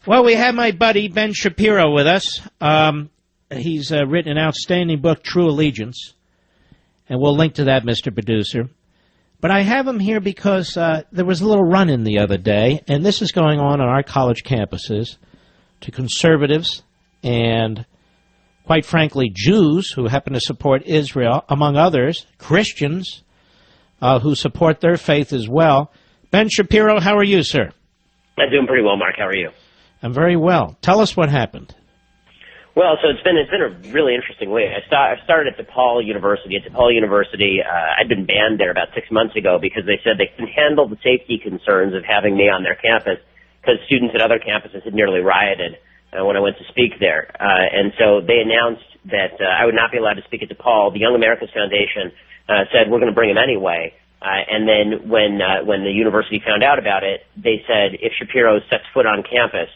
Well, we have my buddy Ben Shapiro with us. He's written an outstanding book, True Allegiance, and we'll link to that, Mr. Producer. But I have him here because there was a little run-in the other day, and this is going on our college campuses, to conservatives and, quite frankly, Jews who happen to support Israel, among others, Christians who support their faith as well. Ben Shapiro, how are you, sir? I'm doing pretty well, Mark. How are you? I'm very well. Tell us what happened. Well, so it's been a really interesting week. I started at DePaul University. At DePaul University, I'd been banned there about 6 months ago because they said they couldn't handle the safety concerns of having me on their campus because students at other campuses had nearly rioted when I went to speak there. And so they announced that I would not be allowed to speak at DePaul. The Young America's Foundation said, we're going to bring him anyway. And then when the university found out about it, they said, if Shapiro sets foot on campus,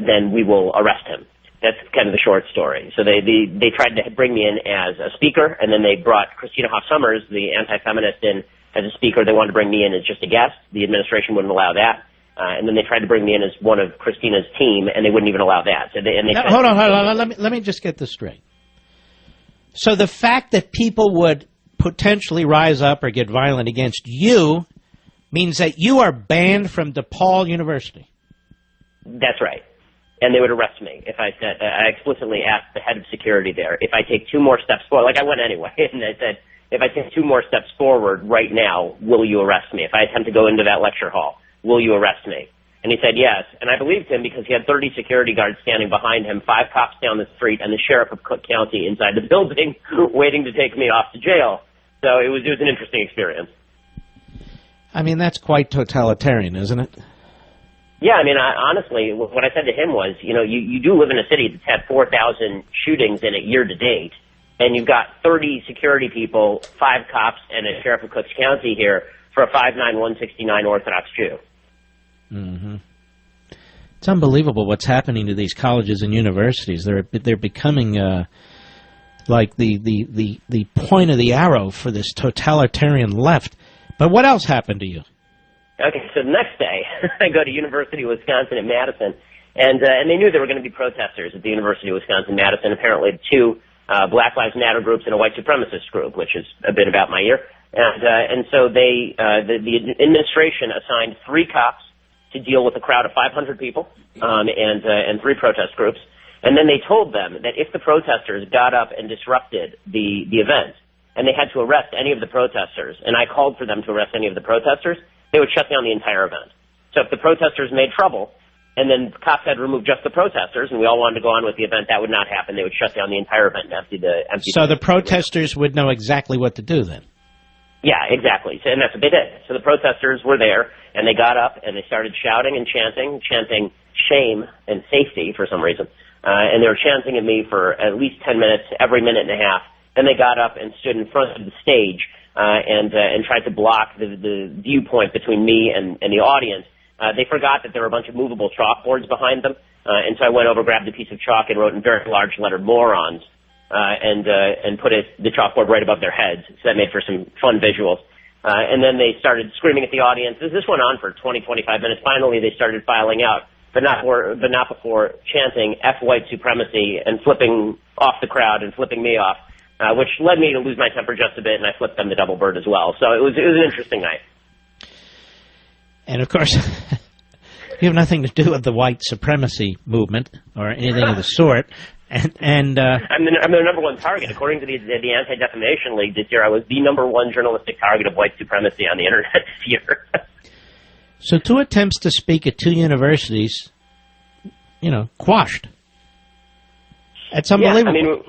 then we will arrest him. That's kind of the short story. So they tried to bring me in as a speaker, and then they brought Christina Hoff Sommers, the anti-feminist, in as a speaker. They wanted to bring me in as just a guest. The administration wouldn't allow that. And then they tried to bring me in as one of Christina's team, and they wouldn't even allow that. So hold on. Let me just get this straight. So the fact that people would potentially rise up or get violent against you means that you are banned from DePaul University. That's right. And they would arrest me if I said, I explicitly asked the head of security there, if I take 2 more steps forward, like I went anyway, and I said, if I take 2 more steps forward right now, will you arrest me? If I attempt to go into that lecture hall, will you arrest me? And he said yes, and I believed him because he had 30 security guards standing behind him, 5 cops down the street, and the sheriff of Cook County inside the building waiting to take me off to jail. So it was an interesting experience. I mean, that's quite totalitarian, isn't it? Yeah, I mean, honestly, what I said to him was, you do live in a city that's had 4,000 shootings in it year to date, and you've got 30 security people, 5 cops, and a sheriff of Cook County here for a 5'9", 169 Orthodox Jew. Mm-hmm. It's unbelievable what's happening to these colleges and universities. They're becoming like the point of the arrow for this totalitarian left. But what else happened to you? Okay, so the next day, I go to University of Wisconsin at Madison, and they knew there were going to be protesters at the University of Wisconsin-Madison, apparently 2 Black Lives Matter groups and a white supremacist group, which is a bit about my year. And so the administration assigned 3 cops to deal with a crowd of 500 people and 3 protest groups. And then they told them that if the protesters got up and disrupted the event, and they had to arrest any of the protesters, and I called for them to arrest any of the protesters, they would shut down the entire event. So if the protesters made trouble, and then the cops had to remove just the protesters, and we all wanted to go on with the event, that would not happen. They would shut down the entire event and empty the... So the protesters would know exactly what to do then? Yeah, exactly. And that's what they did. So the protesters were there, and they got up, and they started shouting and chanting shame and safety for some reason. And they were chanting at me for at least 10 minutes, every minute and a half. Then they got up and stood in front of the stage and tried to block the viewpoint between me and the audience. They forgot that there were a bunch of movable chalkboards behind them, and so I went over, grabbed a piece of chalk, and wrote in very large lettered morons, and put the chalkboard right above their heads. So that made for some fun visuals. And then they started screaming at the audience. This went on for 20, 25 minutes. Finally, they started filing out, but not before chanting F white supremacy and flipping off the crowd and flipping me off. Which led me to lose my temper just a bit, and I flipped them the double bird as well. So it was an interesting night. And, of course, you have nothing to do with the white supremacy movement or anything of the sort. And I'm the number 1 target. According to the Anti-Defamation League this year, I was the number 1 journalistic target of white supremacy on the Internet this year. So 2 attempts to speak at 2 universities, quashed. That's unbelievable. Yeah, I mean...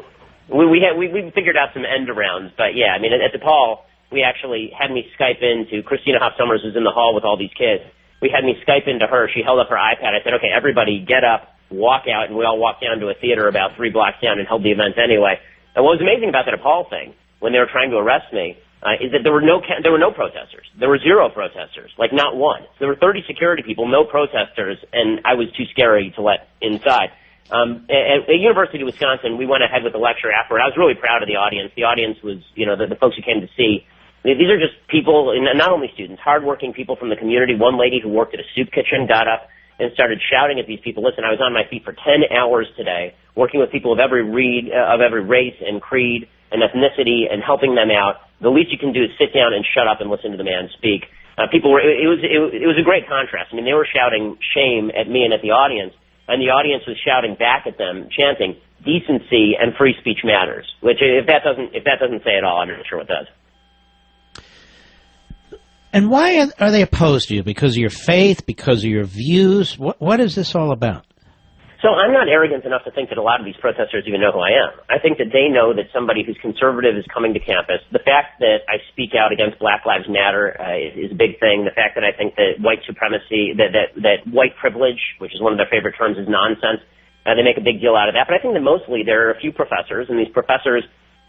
We figured out some end arounds, but yeah, I mean, at DePaul, we actually had me Skype into Christina Hoff Sommers, who's in the hall with all these kids. We had me Skype into her. She held up her iPad. I said, okay, everybody get up, walk out, and we all walked down to a theater about 3 blocks down and held the event anyway. And what was amazing about the DePaul thing, when they were trying to arrest me, is that there were no protesters. There were 0 protesters, like not one. So there were 30 security people, no protesters, and I was too scary to let inside. At University of Wisconsin, we went ahead with the lecture afterward. I was really proud of the audience. The audience was, the folks who came to see. These are just people, not only students, hardworking people from the community. One lady who worked at a soup kitchen got up and started shouting at these people. Listen, I was on my feet for 10 hours today, working with people of every race and creed and ethnicity and helping them out. The least you can do is sit down and shut up and listen to the man speak. People were, it was a great contrast. I mean, they were shouting shame at me and at the audience, and the audience was shouting back at them, chanting decency and free speech matters, which if that doesn't say it all, I'm not sure what does. And why are they opposed to you? Because of your faith? Because of your views? What is this all about? So I'm not arrogant enough to think that a lot of these protesters even know who I am. I think that they know that somebody who's conservative is coming to campus. The fact that I speak out against Black Lives Matter is a big thing. The fact that I think that white supremacy, that white privilege, which is one of their favorite terms, is nonsense. They make a big deal out of that. But I think that mostly there are a few professors, and these professors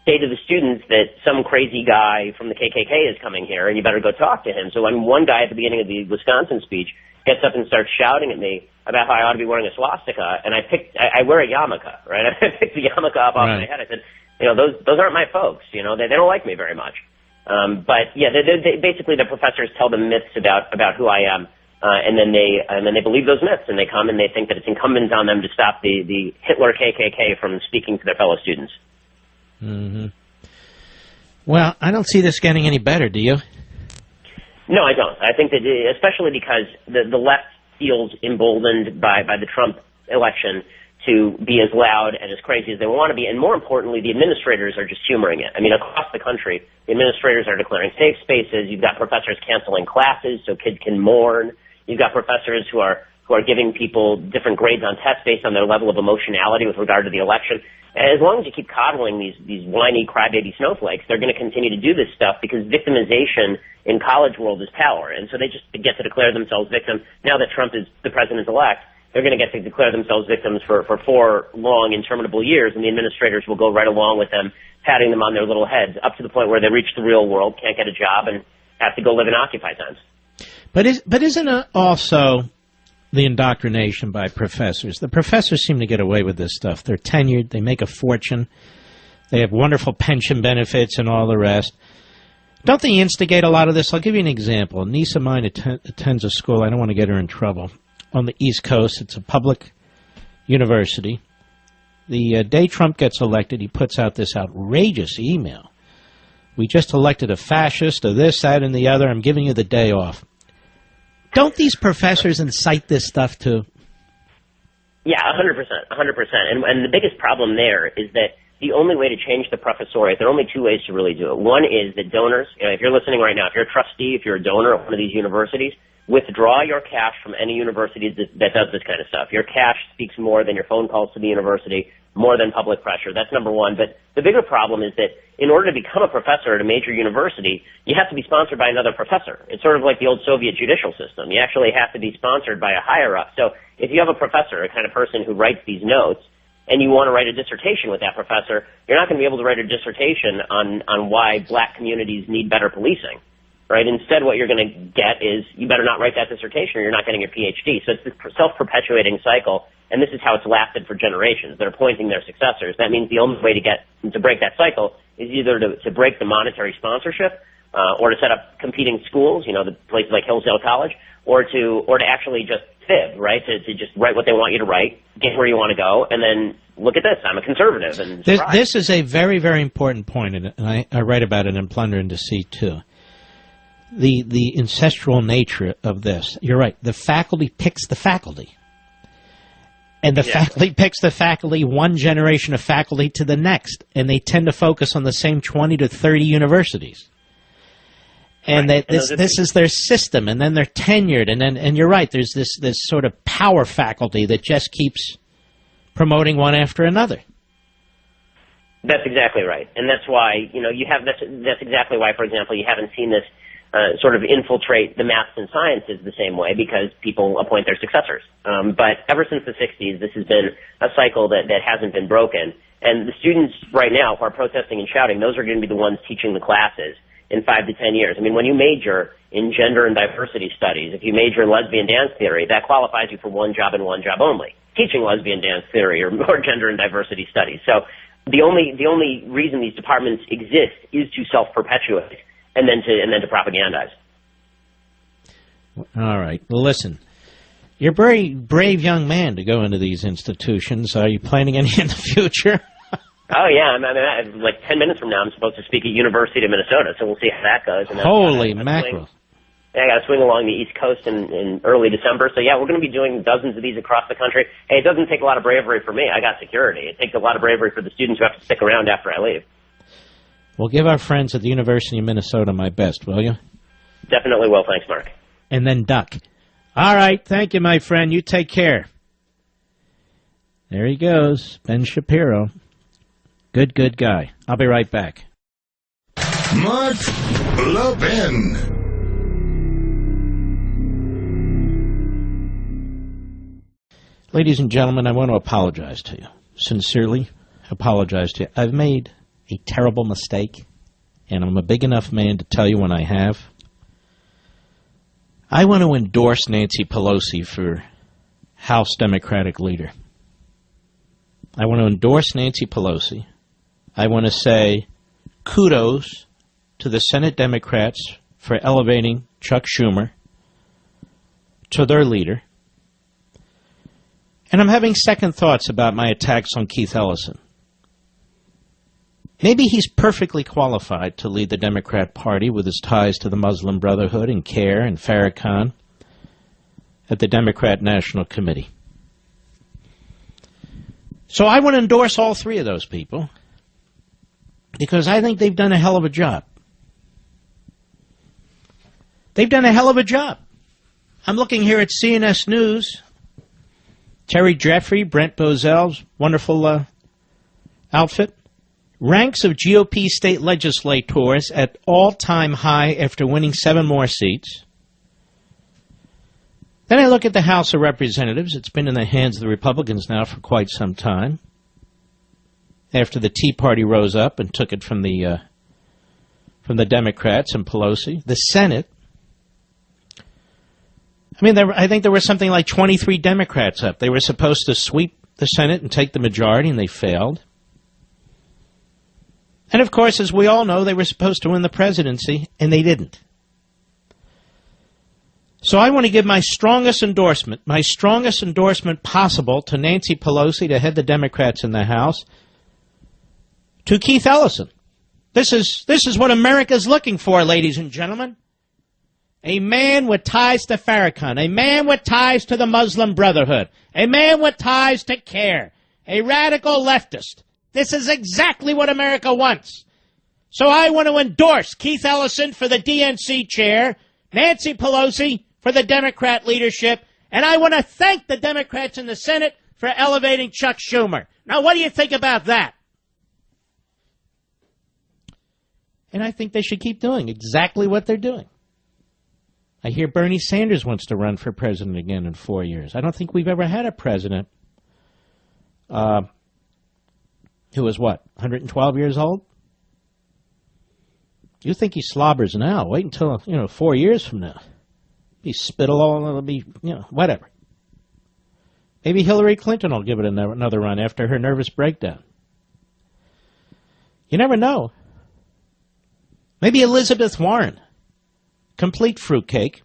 say to the students that some crazy guy from the KKK is coming here, and you better go talk to him. So when one guy at the beginning of the Wisconsin speech gets up and starts shouting at me about how I ought to be wearing a swastika, and I wear a yarmulke, right? I picked the yarmulke up off my head. I said, those aren't my folks. They don't like me very much. But yeah, they basically the professors tell them myths about who I am, and then they believe those myths, and they come and they think that it's incumbent on them to stop the Hitler KKK from speaking to their fellow students. Mm-hmm. Well, I don't see this getting any better, do you? No, I don't. I think that, especially because the left feels emboldened by the Trump election to be as loud and as crazy as they want to be, and more importantly, the administrators are just humoring it. I mean, across the country, the administrators are declaring safe spaces. You've got professors canceling classes so kids can mourn. You've got professors who are giving people different grades on tests based on their level of emotionality with regard to the election. As long as you keep coddling these whiny crybaby snowflakes, they're going to continue to do this stuff because victimization in college world is power. And so they just get to declare themselves victims. Now that Trump is the president-elect, they're going to get to declare themselves victims for 4 long, interminable years, and the administrators will go right along with them, patting them on their little heads, up to the point where they reach the real world, can't get a job, and have to go live in Occupy times. But isn't it also the indoctrination by professors? The professors seem to get away with this stuff. They're tenured. They make a fortune. They have wonderful pension benefits and all the rest. Don't they instigate a lot of this? I'll give you an example. A niece of mine attends a school. I don't want to get her in trouble. On the East Coast, it's a public university. The day Trump gets elected, he puts out this outrageous email. We just elected a fascist, or this, that, and the other. I'm giving you the day off. Don't these professors incite this stuff too? Yeah, 100%. And the biggest problem there is that the only way to change the professoriate, there are only 2 ways to really do it. One is that donors, if you're listening right now, if you're a trustee, if you're a donor at one of these universities, withdraw your cash from any university that does this kind of stuff. Your cash speaks more than your phone calls to the university, more than public pressure. That's number one. But the bigger problem is that in order to become a professor at a major university, you have to be sponsored by another professor. It's sort of like the old Soviet judicial system. You actually have to be sponsored by a higher-up. So if you have a professor, a kind of person who writes these notes, and you want to write a dissertation with that professor, you're not going to be able to write a dissertation on why black communities need better policing. Right? Instead, what you're going to get is you better not write that dissertation or you're not getting your PhD. So it's this self-perpetuating cycle, and this is how it's lasted for generations. They're appointing their successors. That means the only way to break that cycle is either to break the monetary sponsorship or to set up competing schools, the places like Hillsdale College, or to actually just fib, right? To just write what they want you to write, get where you want to go, and then look at this. I'm a conservative. And this is a very, very important point, and I write about it in Plunder and Deceit, too. The ancestral nature of this. You're right. The faculty picks the faculty. And the faculty picks the faculty, one generation of faculty to the next. And they tend to focus on the same 20 to 30 universities. And this is their system. And then they're tenured. And you're right. There's this sort of power faculty that just keeps promoting one after another. That's exactly right. And that's why, that's exactly why, for example, you haven't seen this sort of infiltrate the maths and sciences the same way because people appoint their successors. But ever since the 60s, this has been a cycle that hasn't been broken. And the students right now who are protesting and shouting, those are going to be the ones teaching the classes in 5 to 10 years. I mean, when you major in gender and diversity studies, if you major in lesbian dance theory, that qualifies you for one job and one job only, teaching lesbian dance theory or gender and diversity studies. So the only reason these departments exist is to self-perpetuate. And then to propagandize. All right. Well, listen, You're a very brave young man to go into these institutions. Are you planning any in the future? Oh, yeah. Like 10 minutes from now, I'm supposed to speak at University of Minnesota, so we'll see how that goes. And Holy mackerel. I got to swing along the East Coast in early December. So, yeah, we're going to be doing dozens of these across the country. Hey, it doesn't take a lot of bravery for me. I got security. It takes a lot of bravery for the students who have to stick around after I leave. Well, give our friends at the University of Minnesota my best, will you? Definitely will. Thanks, Mark. And then duck. All right. Thank you, my friend. You take care. There he goes, Ben Shapiro. Good guy. I'll be right back. Mark Levin. Ladies and gentlemen, I want to apologize to you. Sincerely apologize to you. I've made a terrible mistake, and I'm a big enough man to tell you when I have. I want to endorse Nancy Pelosi for House Democratic leader. I want to endorse Nancy Pelosi. I want to say kudos to the Senate Democrats for elevating Chuck Schumer to their leader. And I'm having second thoughts about my attacks on Keith Ellison. Maybe he's perfectly qualified to lead the Democrat Party with his ties to the Muslim Brotherhood and CARE and Farrakhan at the Democrat National Committee. So I want to endorse all three of those people because I think they've done a hell of a job. They've done a hell of a job. I'm looking here at CNS News. Terry Jeffrey, Brent Bozell's wonderful outfit. Ranks of GOP state legislators at all-time high after winning 7 more seats. Then I look at the House of Representatives. It's been in the hands of the Republicans now for quite some time. After the Tea Party rose up and took it from the Democrats and Pelosi. The Senate. I think there were something like 23 Democrats up. They were supposed to sweep the Senate and take the majority, and they failed. And, of course, as we all know, they were supposed to win the presidency, and they didn't. So I want to give my strongest endorsement possible to Nancy Pelosi to head the Democrats in the House, to Keith Ellison. This is what America's looking for, ladies and gentlemen. A man with ties to Farrakhan, a man with ties to the Muslim Brotherhood, a man with ties to CARE, a radical leftist. This is exactly what America wants. So I want to endorse Keith Ellison for the DNC chair, Nancy Pelosi for the Democrat leadership, and I want to thank the Democrats in the Senate for elevating Chuck Schumer. Now, what do you think about that? And I think they should keep doing exactly what they're doing. I hear Bernie Sanders wants to run for president again in 4 years. I don't think we've ever had a president who was, 112 years old? You think he slobbers now. Wait until, 4 years from now. Be spittle all, it'll be, whatever. Maybe Hillary Clinton will give it another run after her nervous breakdown. You never know. Maybe Elizabeth Warren. Complete fruitcake.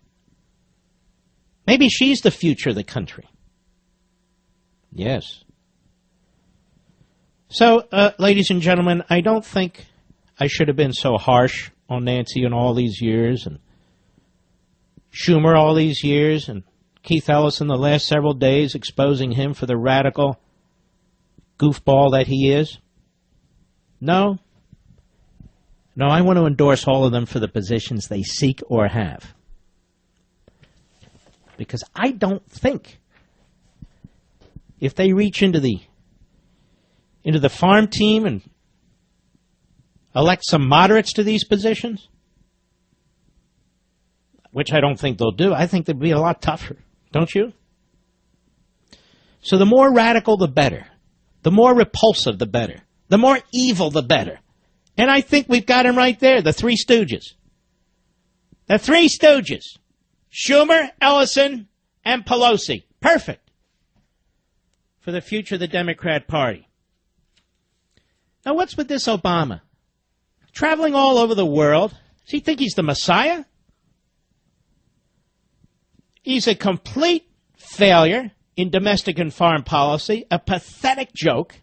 Maybe she's the future of the country. Yes. So, ladies and gentlemen, I don't think I should have been so harsh on Nancy in all these years, and Schumer all these years, and Keith Ellison the last several days exposing him for the radical goofball that he is. No, I want to endorse all of them for the positions they seek or have. Because I don't think if they reach into the farm team and elect some moderates to these positions, which I don't think they'll do, I think they'd be a lot tougher, don't you? So the more radical, the better. The more repulsive, the better. The more evil, the better. And I think we've got him right there, the Three Stooges. The Three Stooges. Schumer, Ellison, and Pelosi. Perfect for the future of the Democrat Party. Now, what's with this Obama? Traveling all over the world. Does he think he's the Messiah? He's a complete failure in domestic and foreign policy, a pathetic joke.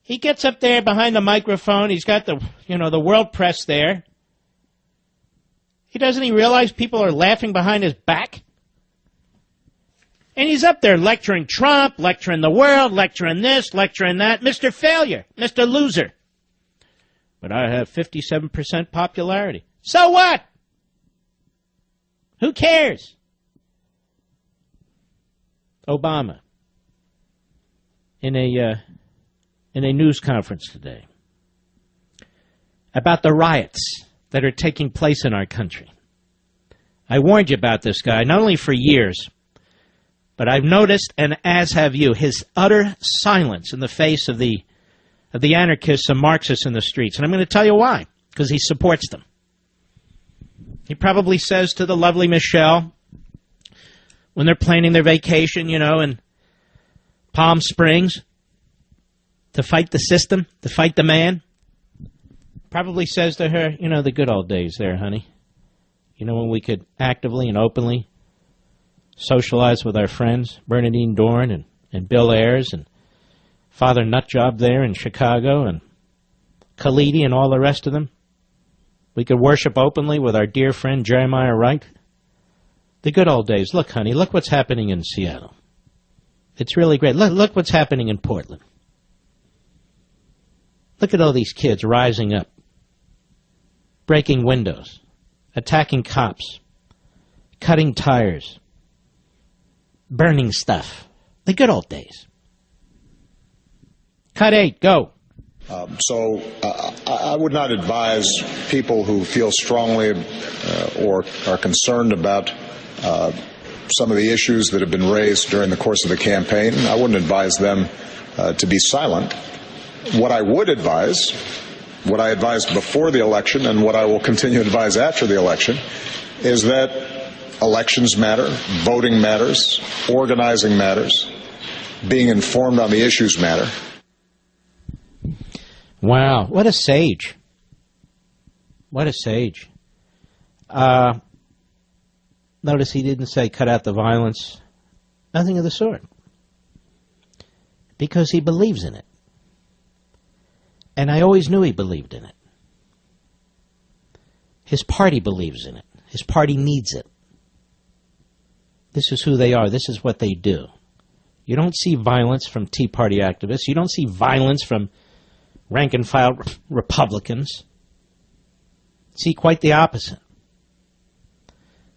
He gets up there behind the microphone. He's got the world press there. Doesn't he realize people are laughing behind his back? And he's up there lecturing Trump, lecturing the world, lecturing this, lecturing that. Mr. Failure, Mr. Loser. But I have 57% popularity. So what? Who cares? Obama, in a news conference today, about the riots that are taking place in our country. I warned you about this guy, not only for years, but I've noticed, and as have you, his utter silence in the face of the anarchists and Marxists in the streets. And I'm going to tell you why, because he supports them. He probably says to the lovely Michelle, when they're planning their vacation, in Palm Springs, to fight the system, to fight the man, probably says to her, the good old days there, honey. When we could actively and openly socialize with our friends, Bernadine Dorn and Bill Ayers and Father Nutjob there in Chicago and Khalidi and all the rest of them. We could worship openly with our dear friend Jeremiah Wright. The good old days. Look, honey, look what's happening in Seattle. It's really great. Look what's happening in Portland. Look at all these kids rising up, breaking windows, attacking cops, cutting tires, burning stuff. The good old days. Cut 8, go. I would not advise people who feel strongly or are concerned about some of the issues that have been raised during the course of the campaign. I wouldn't advise them to be silent. What I would advise, what I advised before the election and what I will continue to advise after the election, is that elections matter, voting matters, organizing matters, being informed on the issues matter. Wow, what a sage. What a sage. Notice he didn't say cut out the violence. Nothing of the sort. Because he believes in it. And I always knew he believed in it. His party believes in it. His party needs it. This is who they are. This is what they do. You don't see violence from Tea Party activists. You don't see violence from rank-and-file Republicans. See quite the opposite.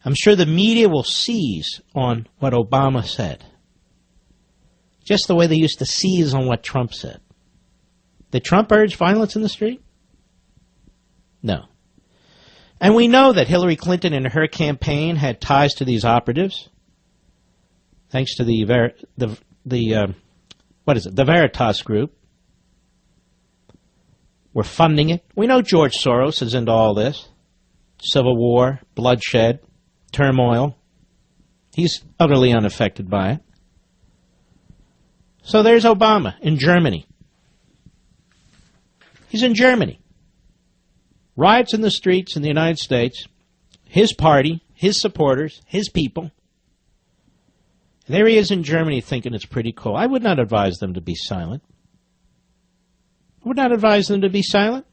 I'm sure the media will seize on what Obama said, just the way they used to seize on what Trump said. Did Trump urge violence in the street? No. And we know that Hillary Clinton in her campaign had ties to these operatives, thanks to the Veritas group. We're funding it. We know George Soros is into all this. Civil war, bloodshed, turmoil. He's utterly unaffected by it. So there's Obama in Germany. He's in Germany. Riots in the streets in the United States. His party, his supporters, his people. There he is in Germany thinking it's pretty cool. I would not advise them to be silent. I would not advise them to be silent.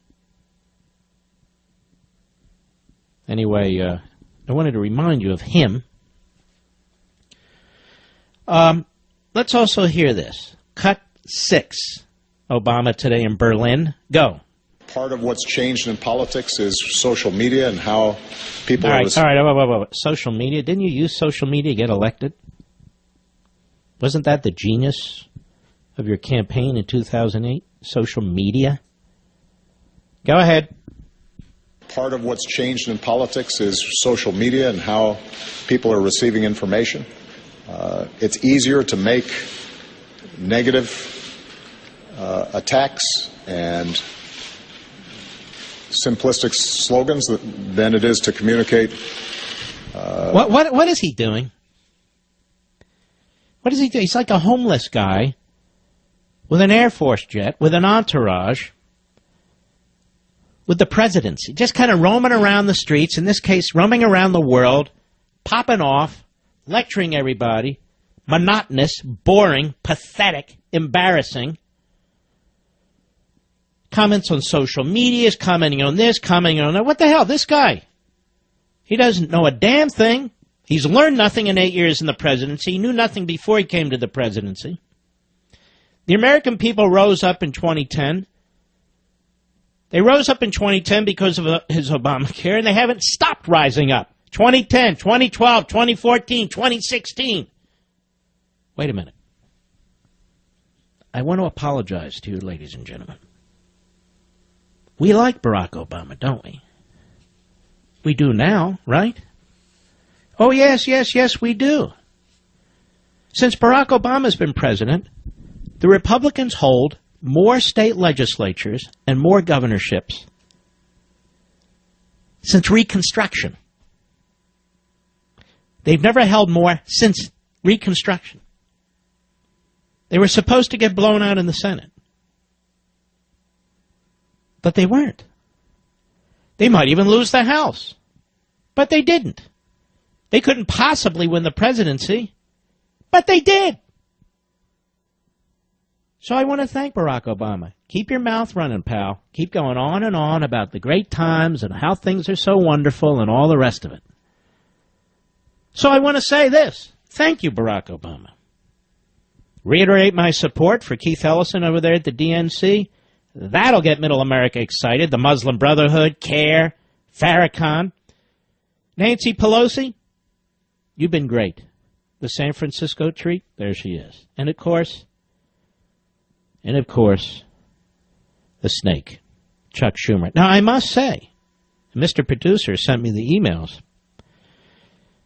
Anyway, I wanted to remind you of him. Let's also hear this. Cut 6. Obama today in Berlin. Go. Part of what's changed in politics is social media and how people All right. Social media. Didn't you use social media to get elected? Wasn't that the genius of your campaign in 2008? Social media? Go ahead. Part of what's changed in politics is social media and how people are receiving information. It's easier to make negative attacks and simplistic slogans than it is to communicate. What is he doing? What is he doing? He's like a homeless guy with an Air Force jet, with an entourage, with the presidency, just kind of roaming around the streets, in this case, roaming around the world, popping off, lecturing everybody, monotonous, boring, pathetic, embarrassing. Comments on social media, commenting on this, commenting on that. What the hell? This guy, he doesn't know a damn thing. He's learned nothing in 8 years in the presidency. He knew nothing before he came to the presidency. The American people rose up in 2010. They rose up in 2010 because of his Obamacare, and they haven't stopped rising up. 2010, 2012, 2014, 2016. Wait a minute. I want to apologize to you, ladies and gentlemen. We like Barack Obama, don't we? We do now, right? Oh, yes, we do. Since Barack Obama's been president, the Republicans hold more state legislatures and more governorships since Reconstruction. They've never held more since Reconstruction. They were supposed to get blown out in the Senate. But they weren't. They might even lose the House. But they didn't. They couldn't possibly win the presidency. But they did. So I want to thank Barack Obama. Keep your mouth running, pal. Keep going on and on about the great times and how things are so wonderful and all the rest of it. So I want to say this. Thank you, Barack Obama. Reiterate my support for Keith Ellison over there at the DNC. That'll get Middle America excited. The Muslim Brotherhood, CARE, Farrakhan. Nancy Pelosi, you've been great. The San Francisco treat, there she is. And of course, the snake, Chuck Schumer. Now, I must say, Mr. Producer sent me the emails,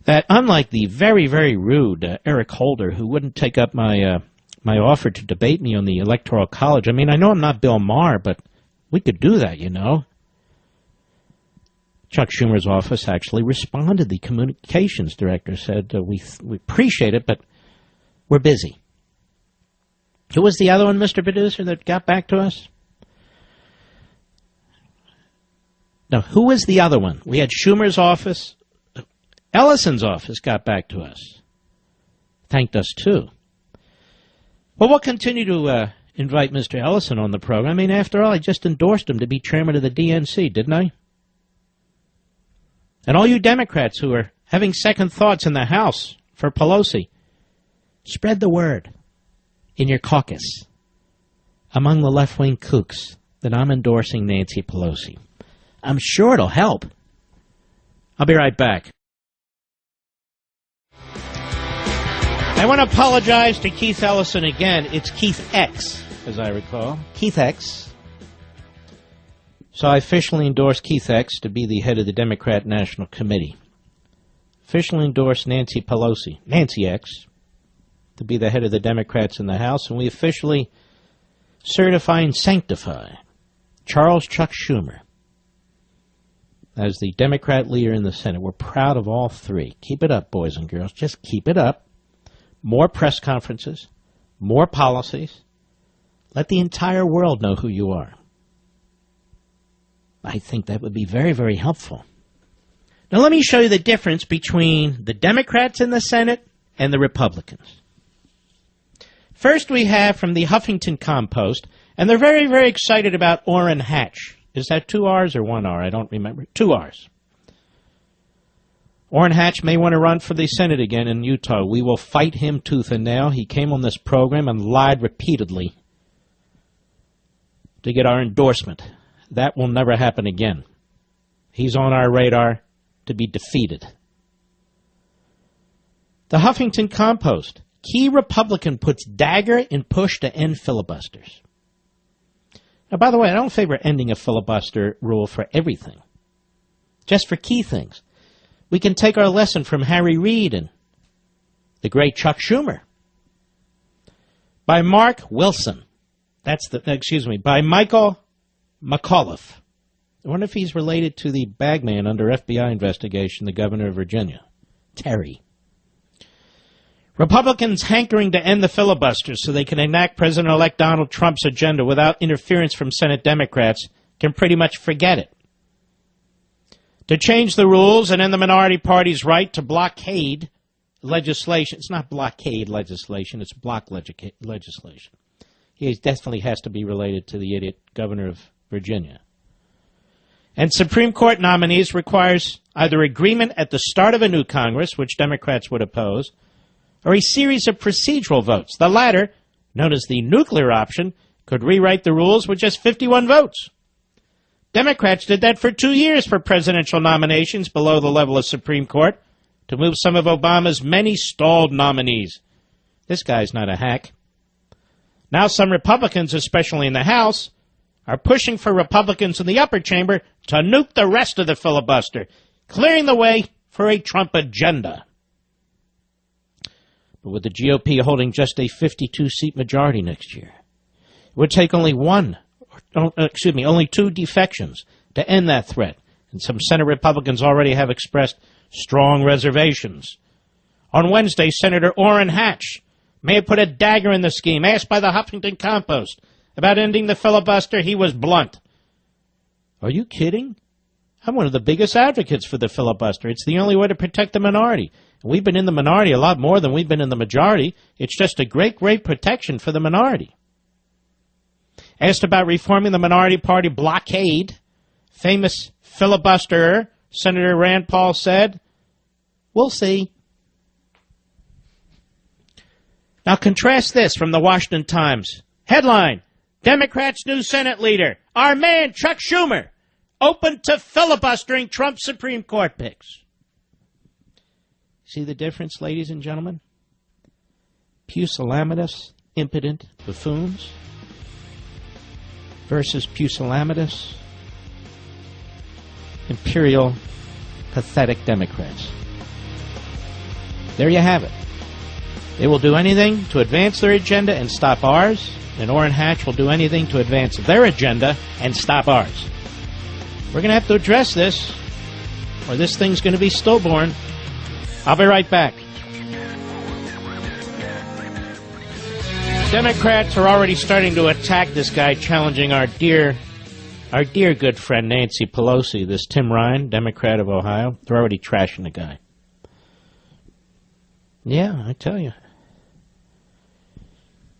that unlike the very, very rude Eric Holder, who wouldn't take up my offer to debate me on the Electoral College. I mean, I know I'm not Bill Maher, but we could do that, you know. Chuck Schumer's office actually responded. The communications director said, we appreciate it, but we're busy. Who was the other one, Mr. Producer, that got back to us? No, who was the other one? We had Schumer's office. Ellison's office got back to us. Thanked us, too. Well, we'll continue to invite Mr. Ellison on the program. I mean, after all, I just endorsed him to be chairman of the DNC, didn't I? And all you Democrats who are having second thoughts in the House for Pelosi, spread the word in your caucus among the left-wing kooks that I'm endorsing Nancy Pelosi. I'm sure it'll help. I'll be right back. I want to apologize to Keith Ellison again. It's Keith X, as I recall. Keith X. So I officially endorsed Keith X to be the head of the Democrat National Committee. Officially endorsed Nancy Pelosi, Nancy X, to be the head of the Democrats in the House. And we officially certify and sanctify Charles Chuck Schumer as the Democrat leader in the Senate. We're proud of all three. Keep it up, boys and girls. Just keep it up. More press conferences, more policies. Let the entire world know who you are. I think that would be very, very helpful. Now let me show you the difference between the Democrats in the Senate and the Republicans. First we have from the Huffington Compost, and they're very, very excited about Orrin Hatch. Is that 2 R's or 1 R? I don't remember. 2 R's. Orrin Hatch may want to run for the Senate again in Utah. We will fight him tooth and nail. He came on this program and lied repeatedly to get our endorsement. That will never happen again. He's on our radar to be defeated. The Huffington Compost. Key Republican puts dagger in push to end filibusters. Now, by the way, I don't favor ending a filibuster rule for everything. Just for key things. We can take our lesson from Harry Reid and the great Chuck Schumer. By Mark Wilson. By Michael McAuliffe. I wonder if he's related to the bagman under FBI investigation, the governor of Virginia, Terry. Republicans hankering to end the filibusters so they can enact President-elect Donald Trump's agenda without interference from Senate Democrats can pretty much forget it. To change the rules and end the minority party's right to blockade legislation. It's not blockade legislation. It's block legislation. He definitely has to be related to the idiot governor of Virginia. And Supreme Court nominees requires either agreement at the start of a new Congress, which Democrats would oppose, or a series of procedural votes. The latter, known as the nuclear option, could rewrite the rules with just 51 votes. Democrats did that for 2 years for presidential nominations below the level of Supreme Court to move some of Obama's many stalled nominees. This guy's not a hack. Now some Republicans, especially in the House, are pushing for Republicans in the upper chamber to nuke the rest of the filibuster, clearing the way for a Trump agenda. But with the GOP holding just a 52-seat majority next year, it would take only two defections to end that threat. And some Senate Republicans already have expressed strong reservations. On Wednesday, Senator Orrin Hatch may have put a dagger in the scheme. Asked by the Huffington Compost about ending the filibuster, he was blunt. Are you kidding? I'm one of the biggest advocates for the filibuster. It's the only way to protect the minority. We've been in the minority a lot more than we've been in the majority. It's just a great, great protection for the minority. Asked about reforming the minority party blockade, famous filibusterer Senator Rand Paul said, "We'll see." Now contrast this from the Washington Times. Headline, Democrats' new Senate leader, our man Chuck Schumer, open to filibustering Trump's Supreme Court picks. See the difference, ladies and gentlemen? Pusillanimous, impotent buffoons versus pusillanimous, imperial, pathetic Democrats. There you have it. They will do anything to advance their agenda and stop ours, and Orrin Hatch will do anything to advance their agenda and stop ours. We're going to have to address this, or this thing's going to be stillborn. I'll be right back. Democrats are already starting to attack this guy challenging our dear good friend Nancy Pelosi, this Tim Ryan, Democrat of Ohio. They're already trashing the guy. Yeah, I tell you.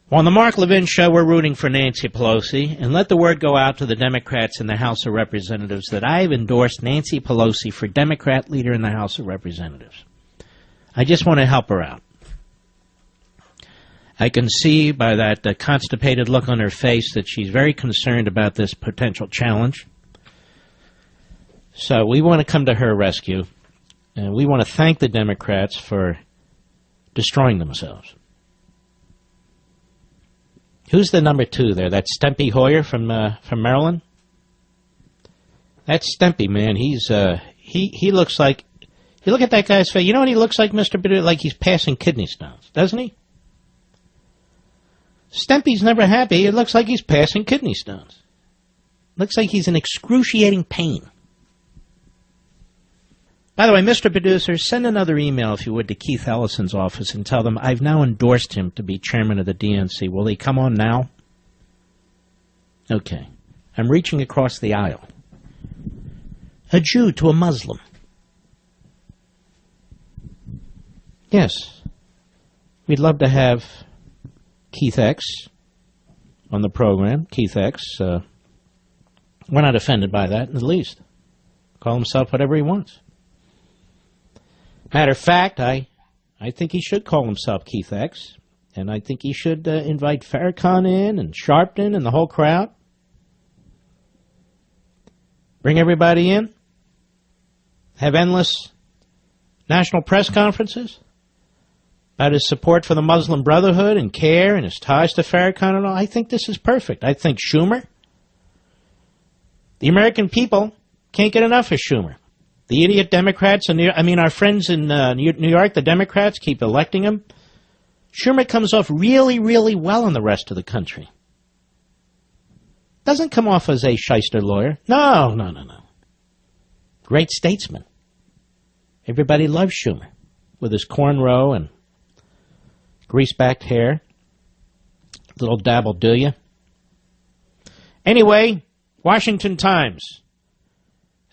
On the Mark Levin Show, we're rooting for Nancy Pelosi, and let the word go out to the Democrats in the House of Representatives that I've endorsed Nancy Pelosi for Democrat leader in the House of Representatives. I just want to help her out. I can see by that constipated look on her face that she's very concerned about this potential challenge. So we want to come to her rescue, and we want to thank the Democrats for destroying themselves. Who's the number 2 there? That Stempy Hoyer from Maryland? That's Stempy, man. He looks like, you look at that guy's face, you know what he looks like, Mr. Bidu? Like he's passing kidney stones, doesn't he? Stempy's never happy. It looks like he's passing kidney stones. Looks like he's in excruciating pain. By the way, Mr. Producer, send another email, if you would, to Keith Ellison's office and tell them I've now endorsed him to be chairman of the DNC. Will he come on now? Okay. I'm reaching across the aisle. A Jew to a Muslim. Yes. We'd love to have Keith X on the program. Keith X. We're not offended by that in the least. Call himself whatever he wants. Matter of fact, I think he should call himself Keith X, and I think he should invite Farrakhan in and Sharpton and the whole crowd. Bring everybody in. Have endless national press conferences about his support for the Muslim Brotherhood and CARE and his ties to Farrakhan and all. I think this is perfect. I think Schumer. The American people can't get enough of Schumer. The idiot Democrats, our friends in New York, the Democrats, keep electing him. Schumer comes off really, really well in the rest of the country. Doesn't come off as a shyster lawyer. No. Great statesman. Everybody loves Schumer with his cornrow and grease-backed hair. Little dabble, do you? Anyway, Washington Times.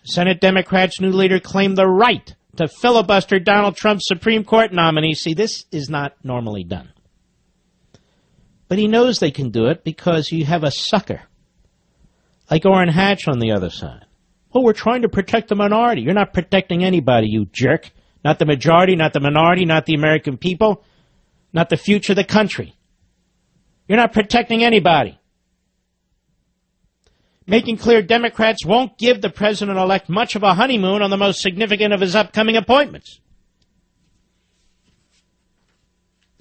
Senate Democrats' new leader claimed the right to filibuster Donald Trump's Supreme Court nominee. See, this is not normally done. But he knows they can do it because you have a sucker like Orrin Hatch on the other side. Oh, we're trying to protect the minority. You're not protecting anybody, you jerk. Not the majority, not the minority, not the American people, not the future of the country. You're not protecting anybody. Making clear Democrats won't give the president-elect much of a honeymoon on the most significant of his upcoming appointments.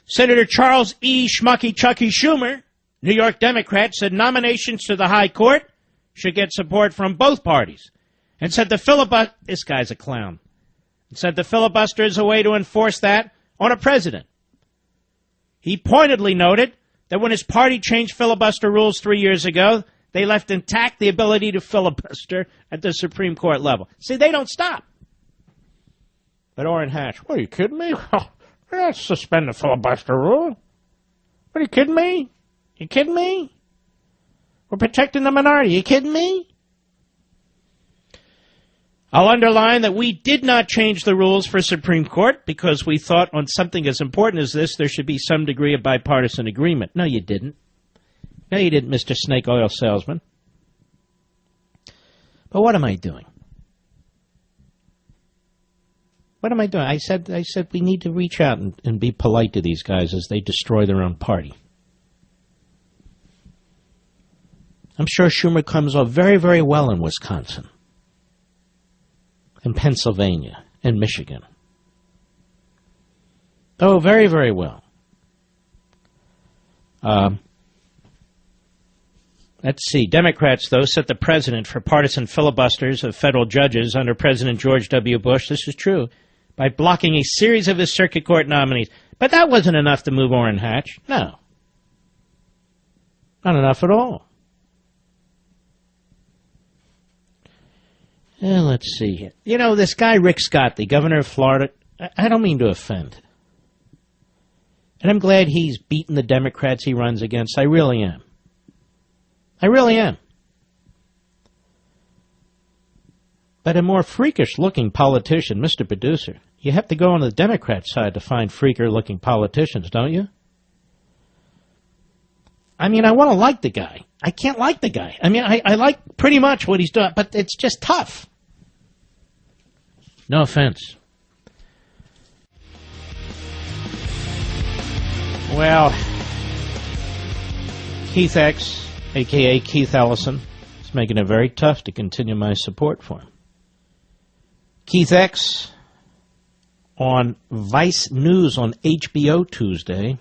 Senator Charles E. Schmucky Chucky Schumer, New York Democrat, said nominations to the high court should get support from both parties, and said the filibuster, this guy's a clown, and said the filibuster is a way to enforce that on a president. He pointedly noted that when his party changed filibuster rules 3 years ago, they left intact the ability to filibuster at the Supreme Court level. See, they don't stop. But Orrin Hatch, what, are you kidding me? Let's suspend the filibuster rule. What, are you kidding me? You kidding me? We're protecting the minority. You kidding me? I'll underline that we did not change the rules for Supreme Court because we thought on something as important as this there should be some degree of bipartisan agreement. No, you didn't. No, you didn't, Mr. Snake Oil Salesman. But what am I doing? What am I doing? I said we need to reach out and be polite to these guys as they destroy their own party. I'm sure Schumer comes off very, very well in Wisconsin, in Pennsylvania, in Michigan. Oh, very, very well. Let's see. Democrats, though, set the precedent for partisan filibusters of federal judges under President George W. Bush. This is true. By blocking a series of his circuit court nominees. But that wasn't enough to move Orrin Hatch. No. Not enough at all. Let's see here. You know, this guy Rick Scott, the governor of Florida, I don't mean to offend. And I'm glad he's beaten the Democrats he runs against. I really am. I really am. But a more freakish-looking politician, Mr. Producer, you have to go on the Democrat side to find freaker-looking politicians, don't you? I mean, I want to like the guy. I can't like the guy. I mean, I like pretty much what he's doing, but it's just tough. No offense. Well, Keith X, a.k.a. Keith Ellison, is making it very tough to continue my support for him. Keith X, on Vice News on HBO Tuesday,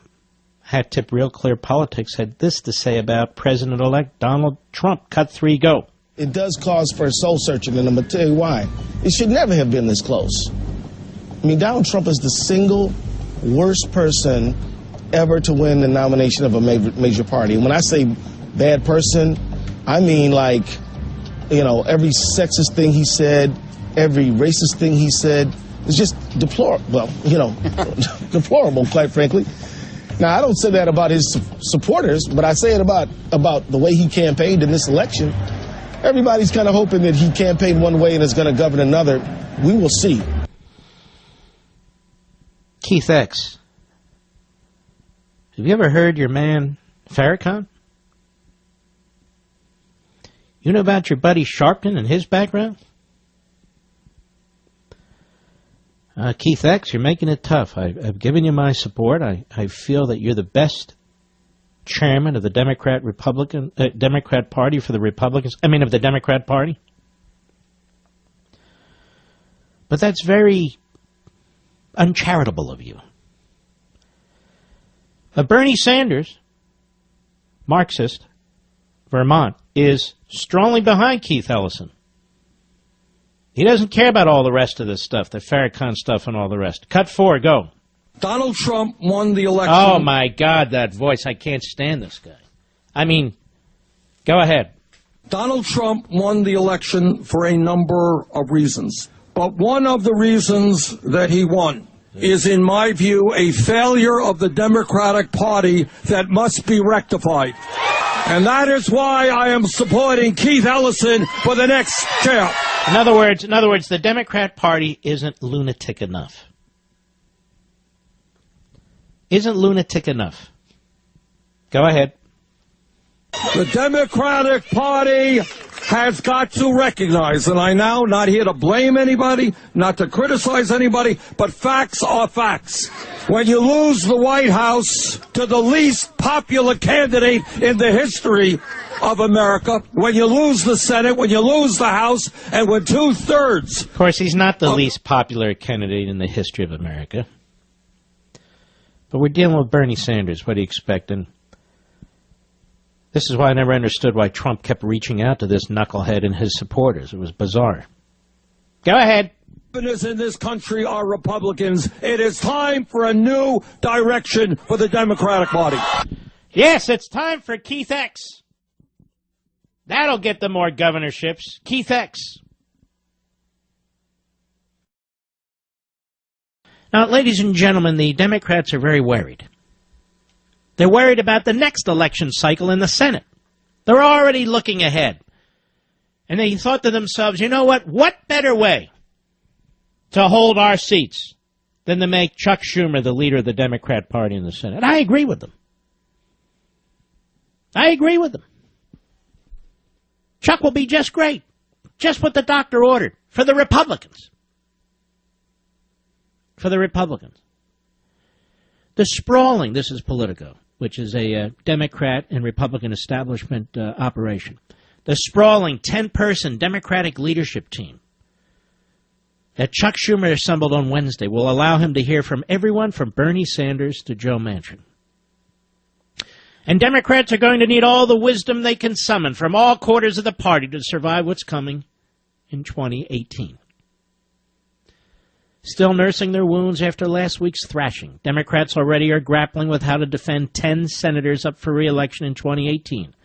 Hat Tip Real Clear Politics, had this to say about President-elect Donald Trump. Cut 3, go. It does cause for soul-searching, and I'm going to tell you why. It should never have been this close. I mean, Donald Trump is the single worst person ever to win the nomination of a major party. And when I say bad person, I mean, like, you know, every sexist thing he said, every racist thing he said is just deplorable. Well, you know, deplorable, quite frankly. Now, I don't say that about his supporters, but I say it about the way he campaigned in this election. Everybody's kind of hoping that he campaigned one way and is going to govern another. We will see. Keith X, have you ever heard your man Farrakhan? You know about your buddy Sharpton and his background? Keith X, you're making it tough. I've given you my support. I feel that you're the best chairman of the Democrat Party for the Republicans. I mean, of the Democrat Party. But that's very uncharitable of you. Bernie Sanders, Marxist, Vermont, is strongly behind Keith Ellison. He doesn't care about all the rest of this stuff, the Farrakhan stuff and all the rest. Cut 4, go. Donald Trump won the election. Oh, my God, that voice. I can't stand this guy. I mean, go ahead. Donald Trump won the election for a number of reasons. But one of the reasons that he won is, in my view, a failure of the Democratic Party that must be rectified. And that is why I am supporting Keith Ellison for the next chair. In other words, the Democrat Party isn't lunatic enough. Isn't lunatic enough. Go ahead. The Democratic Party has got to recognize, and I now not here to blame anybody, not to criticize anybody, but facts are facts. When you lose the White House to the least popular candidate in the history of America, when you lose the Senate, when you lose the House, and when two-thirds... Of course, he's not the least popular candidate in the history of America. But we're dealing with Bernie Sanders. What do you expect? And this is why I never understood why Trump kept reaching out to this knucklehead and his supporters. It was bizarre. Go ahead. Governors in this country are Republicans. It is time for a new direction for the Democratic Party. Yes, it's time for Keith X. That'll get them more governorships. Keith X. Now, ladies and gentlemen, the Democrats are very worried. They're worried about the next election cycle in the Senate. They're already looking ahead. And they thought to themselves, you know what? What better way to hold our seats than to make Chuck Schumer the leader of the Democrat Party in the Senate? I agree with them. I agree with them. Chuck will be just great. Just what the doctor ordered for the Republicans. For the Republicans. The sprawling, this is Politico, which is a Democrat and Republican establishment operation. The sprawling 10-person Democratic leadership team that Chuck Schumer assembled on Wednesday will allow him to hear from everyone from Bernie Sanders to Joe Manchin. And Democrats are going to need all the wisdom they can summon from all quarters of the party to survive what's coming in 2018. Still nursing their wounds after last week's thrashing, Democrats already are grappling with how to defend 10 senators up for re-election in 2018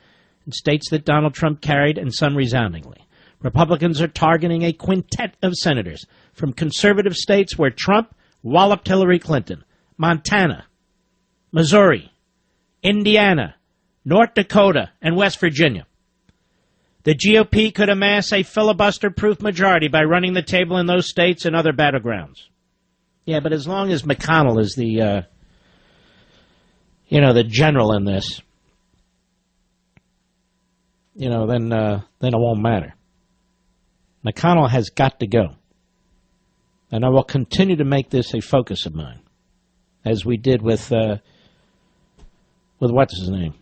in states that Donald Trump carried, and some resoundingly. Republicans are targeting a quintet of senators from conservative states where Trump walloped Hillary Clinton: Montana, Missouri, Indiana, North Dakota, and West Virginia. The GOP could amass a filibuster-proof majority by running the table in those states and other battlegrounds. Yeah, but as long as McConnell is the general in this, then it won't matter. McConnell has got to go. And I will continue to make this a focus of mine, as we did with what's his name?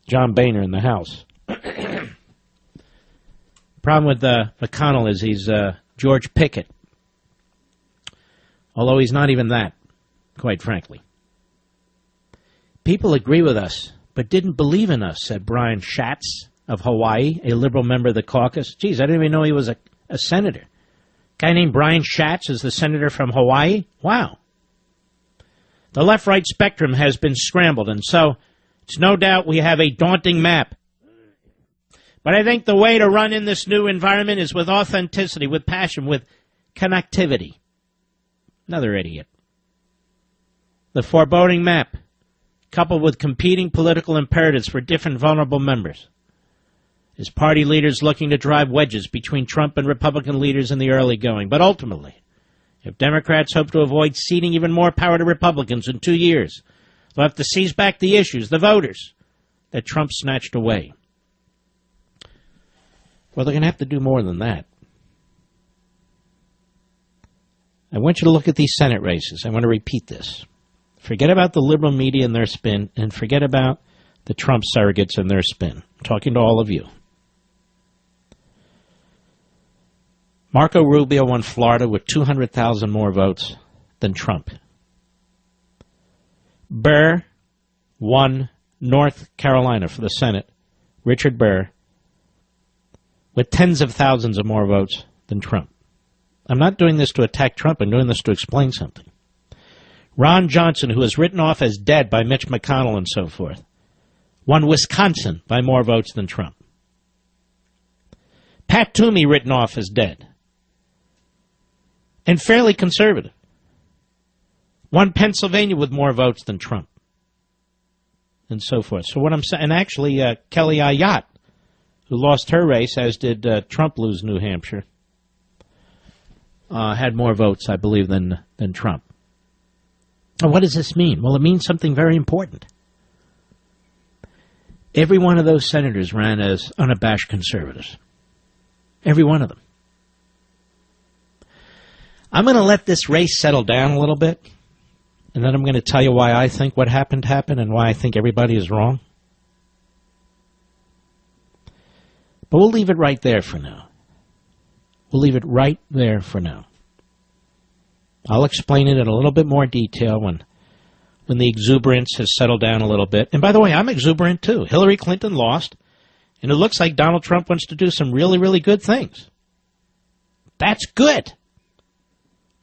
John Boehner in the House. Problem with McConnell is he's George Pickett. Although he's not even that, quite frankly. People agree with us, but didn't believe in us, said Brian Schatz of Hawaii, a liberal member of the caucus. Geez, I didn't even know he was a senator. Guy named Brian Schatz is the senator from Hawaii? Wow. The left-right spectrum has been scrambled, and so it's no doubt we have a daunting map. But I think the way to run in this new environment is with authenticity, with passion, with connectivity. Another idiot. The foreboding map, coupled with competing political imperatives for different vulnerable members. His party leaders looking to drive wedges between Trump and Republican leaders in the early going. But ultimately, if Democrats hope to avoid ceding even more power to Republicans in 2 years, they'll have to seize back the issues, the voters, that Trump snatched away. Well, they're going to have to do more than that. I want you to look at these Senate races. I want to repeat this. Forget about the liberal media and their spin, and forget about the Trump surrogates and their spin. I'm talking to all of you. Marco Rubio won Florida with 200,000 more votes than Trump. Burr won North Carolina for the Senate. Richard Burr, with tens of thousands of more votes than Trump. I'm not doing this to attack Trump. I'm doing this to explain something. Ron Johnson, who was written off as dead by Mitch McConnell and so forth, won Wisconsin by more votes than Trump. Pat Toomey, written off as dead and fairly conservative, won Pennsylvania with more votes than Trump, and so forth. So what I'm saying, and actually Kelly Ayotte, who lost her race, as did Trump lose New Hampshire, had more votes, I believe, than Trump. And what does this mean? Well, it means something very important. Every one of those senators ran as unabashed conservatives. Every one of them. I'm going to let this race settle down a little bit, and then I'm going to tell you why I think what happened and why I think everybody is wrong. But we'll leave it right there for now. We'll leave it right there for now. I'll explain it in a little bit more detail when the exuberance has settled down a little bit. And by the way, I'm exuberant too. Hillary Clinton lost, and it looks like Donald Trump wants to do some really, really good things. That's good.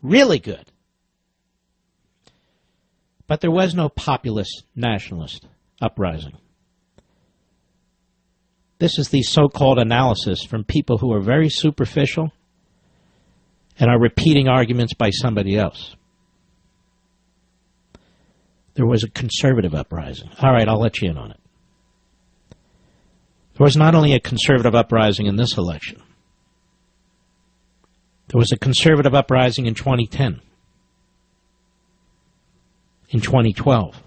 Really good. But there was no populist nationalist uprising. This is the so-called analysis from people who are very superficial and are repeating arguments by somebody else. There was a conservative uprising. All right, I'll let you in on it. There was not only a conservative uprising in this election. There was a conservative uprising in 2010, in 2012,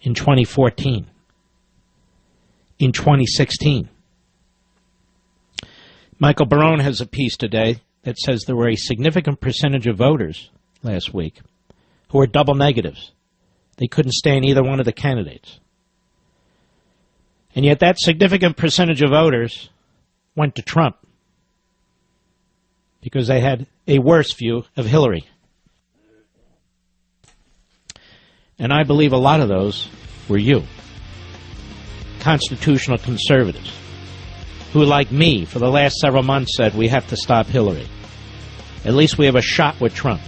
in 2014, in 2016. Michael Barone has a piece today that says there were a significant percentage of voters last week who were double negatives. They couldn't stand either one of the candidates. And yet that significant percentage of voters went to Trump because they had a worse view of Hillary. And I believe a lot of those were you, constitutional conservatives, who, like me, for the last several months said we have to stop Hillary. At least we have a shot with Trump.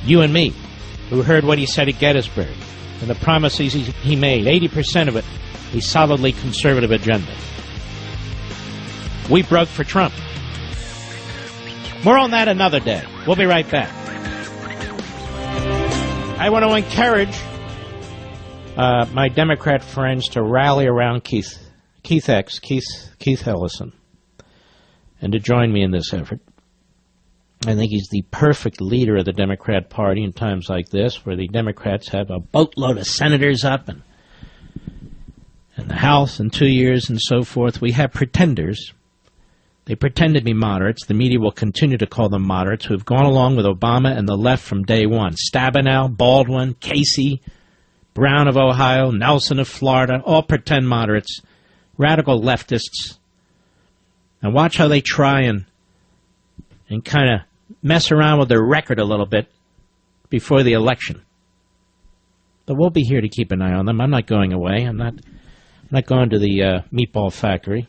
You and me, who heard what he said at Gettysburg, and the promises he made, 80% of it, a solidly conservative agenda. We broke for Trump. More on that another day. We'll be right back. I want to encourage my Democrat friends to rally around Keith Ellison, and to join me in this effort. I think he's the perfect leader of the Democrat Party in times like this, where the Democrats have a boatload of senators up and the House in 2 years and so forth. We have pretenders. They pretend to be moderates. The media will continue to call them moderates, who have gone along with Obama and the left from day one. Stabenow, Baldwin, Casey, Brown of Ohio, Nelson of Florida, all pretend moderates, radical leftists. And watch how they try and kind of mess around with their record a little bit before the election. But we'll be here to keep an eye on them. I'm not going away. I'm not going to the meatball factory.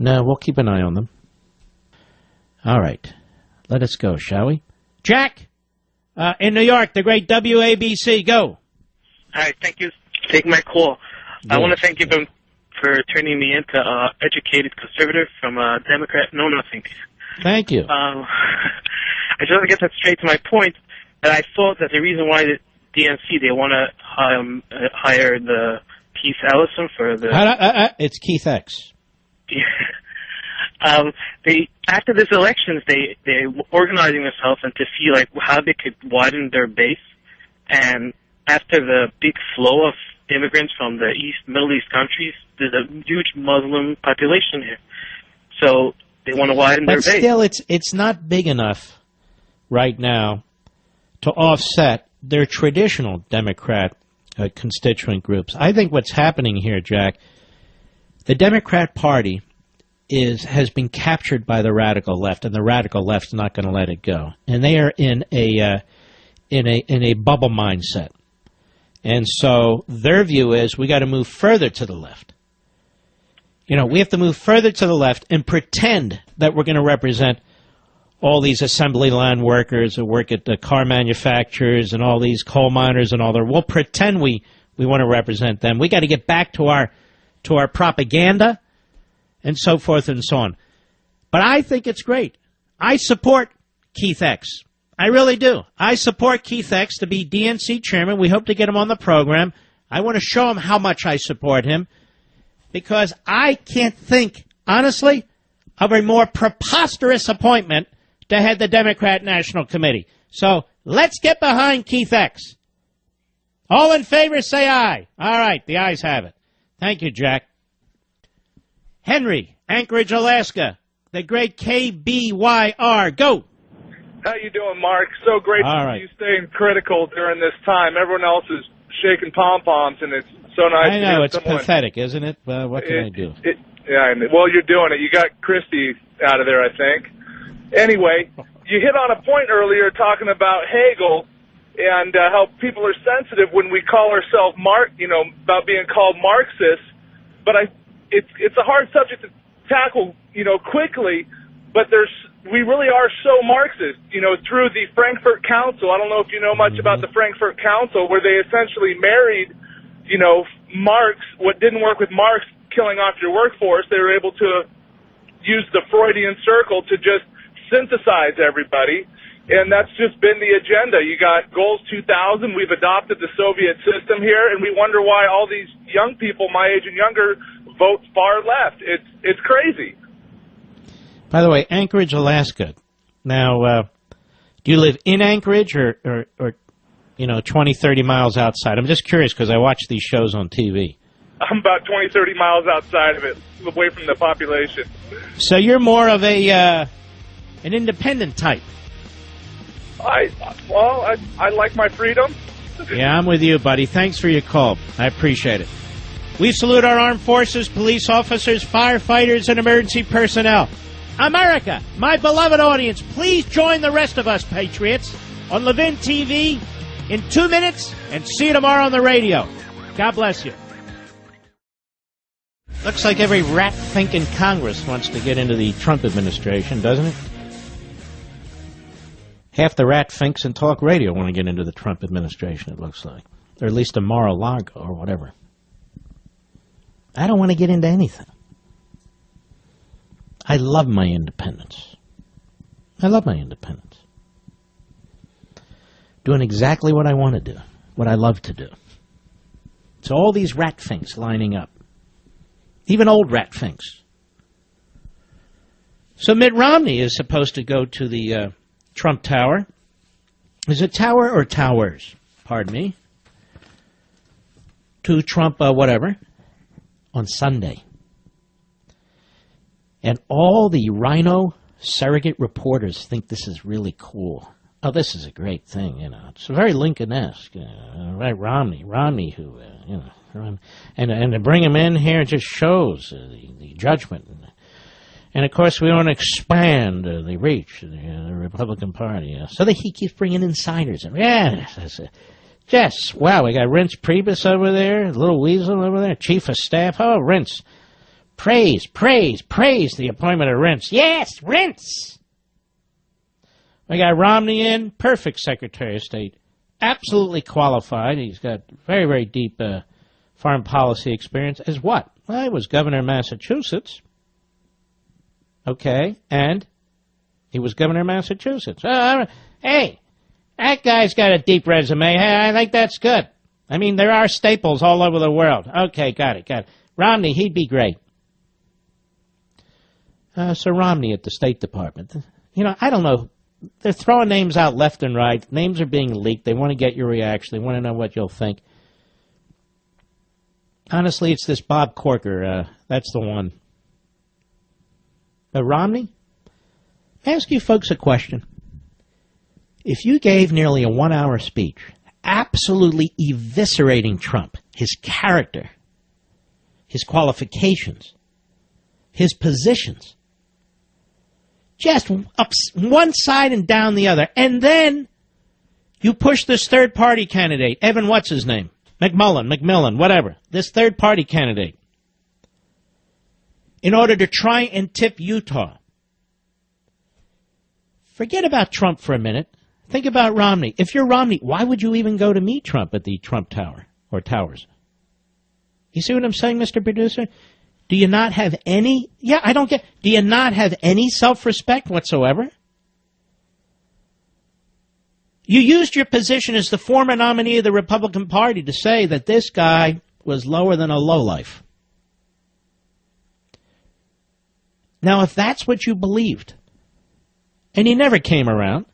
No, we'll keep an eye on them. All right. Let us go, shall we? Jack, in New York, the great WABC, go. Hi, thank you for taking my call. Yeah. I want to thank you for turning me into an educated conservative from a Democrat know-nothing. Thank you. I just want to get that straight to my point, that I thought that the reason why the DNC, they want to hire the Keith Ellison for the... It's Keith X. After this elections, they're organizing themselves and to see like how they could widen their base. And after the big flow of immigrants from the Middle East countries, there's a huge Muslim population here. So they want to widen their base. But still, it's not big enough right now to offset their traditional Democrat constituent groups. I think what's happening here, Jack, the Democrat Party has been captured by the radical left, and the radical left's not going to let it go. And they are in a bubble mindset. And so their view is we got to move further to the left. You know, we have to move further to the left and pretend that we're going to represent all these assembly line workers who work at the car manufacturers and all these coal miners and all that. We'll pretend we want to represent them. We got to get back to our propaganda and so forth and so on. But I think it's great. I support Keith X. I really do. I support Keith X to be DNC chairman. We hope to get him on the program. I want to show him how much I support him, because I can't think honestly, of a more preposterous appointment to head the Democrat National Committee. So let's get behind Keith X. All in favor, say aye. All right, the ayes have it. Thank you, Jack. Henry, Anchorage, Alaska. The great KBYR. Go. How you doing, Mark? So great All to right. see you staying critical during this time. Everyone else is shaking pom-poms, and it's so nice I to know, hear it's someone. pathetic, isn't it? What can I do? Yeah, well, you're doing it. You got Christie out of there, I think. Anyway, you hit on a point earlier talking about Hegel and how people are sensitive when we call ourselves about being called Marxists. But it's a hard subject to tackle, quickly. But we really are so Marxist, through the Frankfurt Council. I don't know if you know much about the Frankfurt Council, where they essentially married, Marx. What didn't work with Marx killing off your workforce, they were able to use the Freudian circle to just synthesize everybody. And that's just been the agenda. You got Goals 2000. We've adopted the Soviet system here, and we wonder why all these young people, my age and younger, vote far left. It's crazy. By the way, Anchorage, Alaska. Now, do you live in Anchorage or 20, 30 miles outside? I'm just curious because I watch these shows on TV. I'm about 20, 30 miles outside of it, away from the population. So you're more of an independent type. I like my freedom. Yeah, I'm with you, buddy. Thanks for your call. I appreciate it. We salute our armed forces, police officers, firefighters, and emergency personnel. America, my beloved audience, please join the rest of us patriots on Levin TV in 2 minutes and see you tomorrow on the radio. God bless you. Looks like every rat-fink in Congress wants to get into the Trump administration, doesn't it? Half the rat-finks in talk radio want to get into the Trump administration, it looks like. Or at least a Mar-a-Lago or whatever. I don't want to get into anything. I love my independence. I love my independence. Doing exactly what I want to do, what I love to do. So all these rat-finks lining up. Even old rat-finks. So Mitt Romney is supposed to go to the Trump Tower. Is it tower or towers? Pardon me. To Trump, whatever, on Sunday. And all the rhino surrogate reporters think this is really cool. Oh, this is a great thing, It's very Lincoln-esque. Right, Romney, who, and to bring him in here just shows the judgment. And, of course, we want to expand the reach of the Republican Party. So that he keeps bringing insiders in. Yes, wow, we got Reince Priebus over there, Little Weasel over there, Chief of Staff. Oh, Reince. Praise the appointment of Reince. Yes, Reince. We got Romney in, perfect Secretary of State. Absolutely qualified. He's got very, very deep foreign policy experience. As what? Well, he was governor of Massachusetts. Okay, and he was governor of Massachusetts. Hey, that guy's got a deep resume. Hey, I think that's good. I mean, there are staples all over the world. Okay, got it. Romney, he'd be great. So Romney at the State Department. I don't know. They're throwing names out left and right. Names are being leaked. They want to get your reaction. They want to know what you'll think. Honestly, it's this Bob Corker. That's the one. But Romney, I ask you folks a question. If you gave nearly a 1-hour speech absolutely eviscerating Trump, his character, his qualifications, his positions, just up one side and down the other, and then you push this third-party candidate, Evan what's-his-name, McMillan, whatever, this third-party candidate, in order to try and tip Utah. Forget about Trump for a minute. Think about Romney. If you're Romney, why would you even go to meet Trump at the Trump Tower or towers? You see what I'm saying, Mr. Producer? Do you not have any? Yeah, I don't get. Do you not have any self-respect whatsoever? You used your position as the former nominee of the Republican Party to say that this guy was lower than a lowlife. Now, if that's what you believed, and he never came around,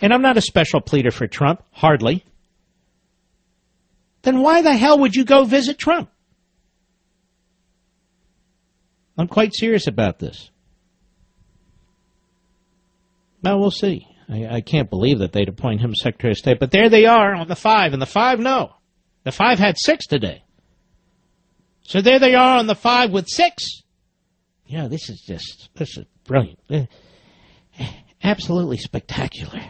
and I'm not a special pleader for Trump, hardly, then why the hell would you go visit Trump? I'm quite serious about this. Well, we'll see. I can't believe that they'd appoint him Secretary of State, but there they are on the 5, and the 5, no. The 5 had 6 today. So there they are on the 5 with 6. Yeah, this is brilliant. Absolutely spectacular.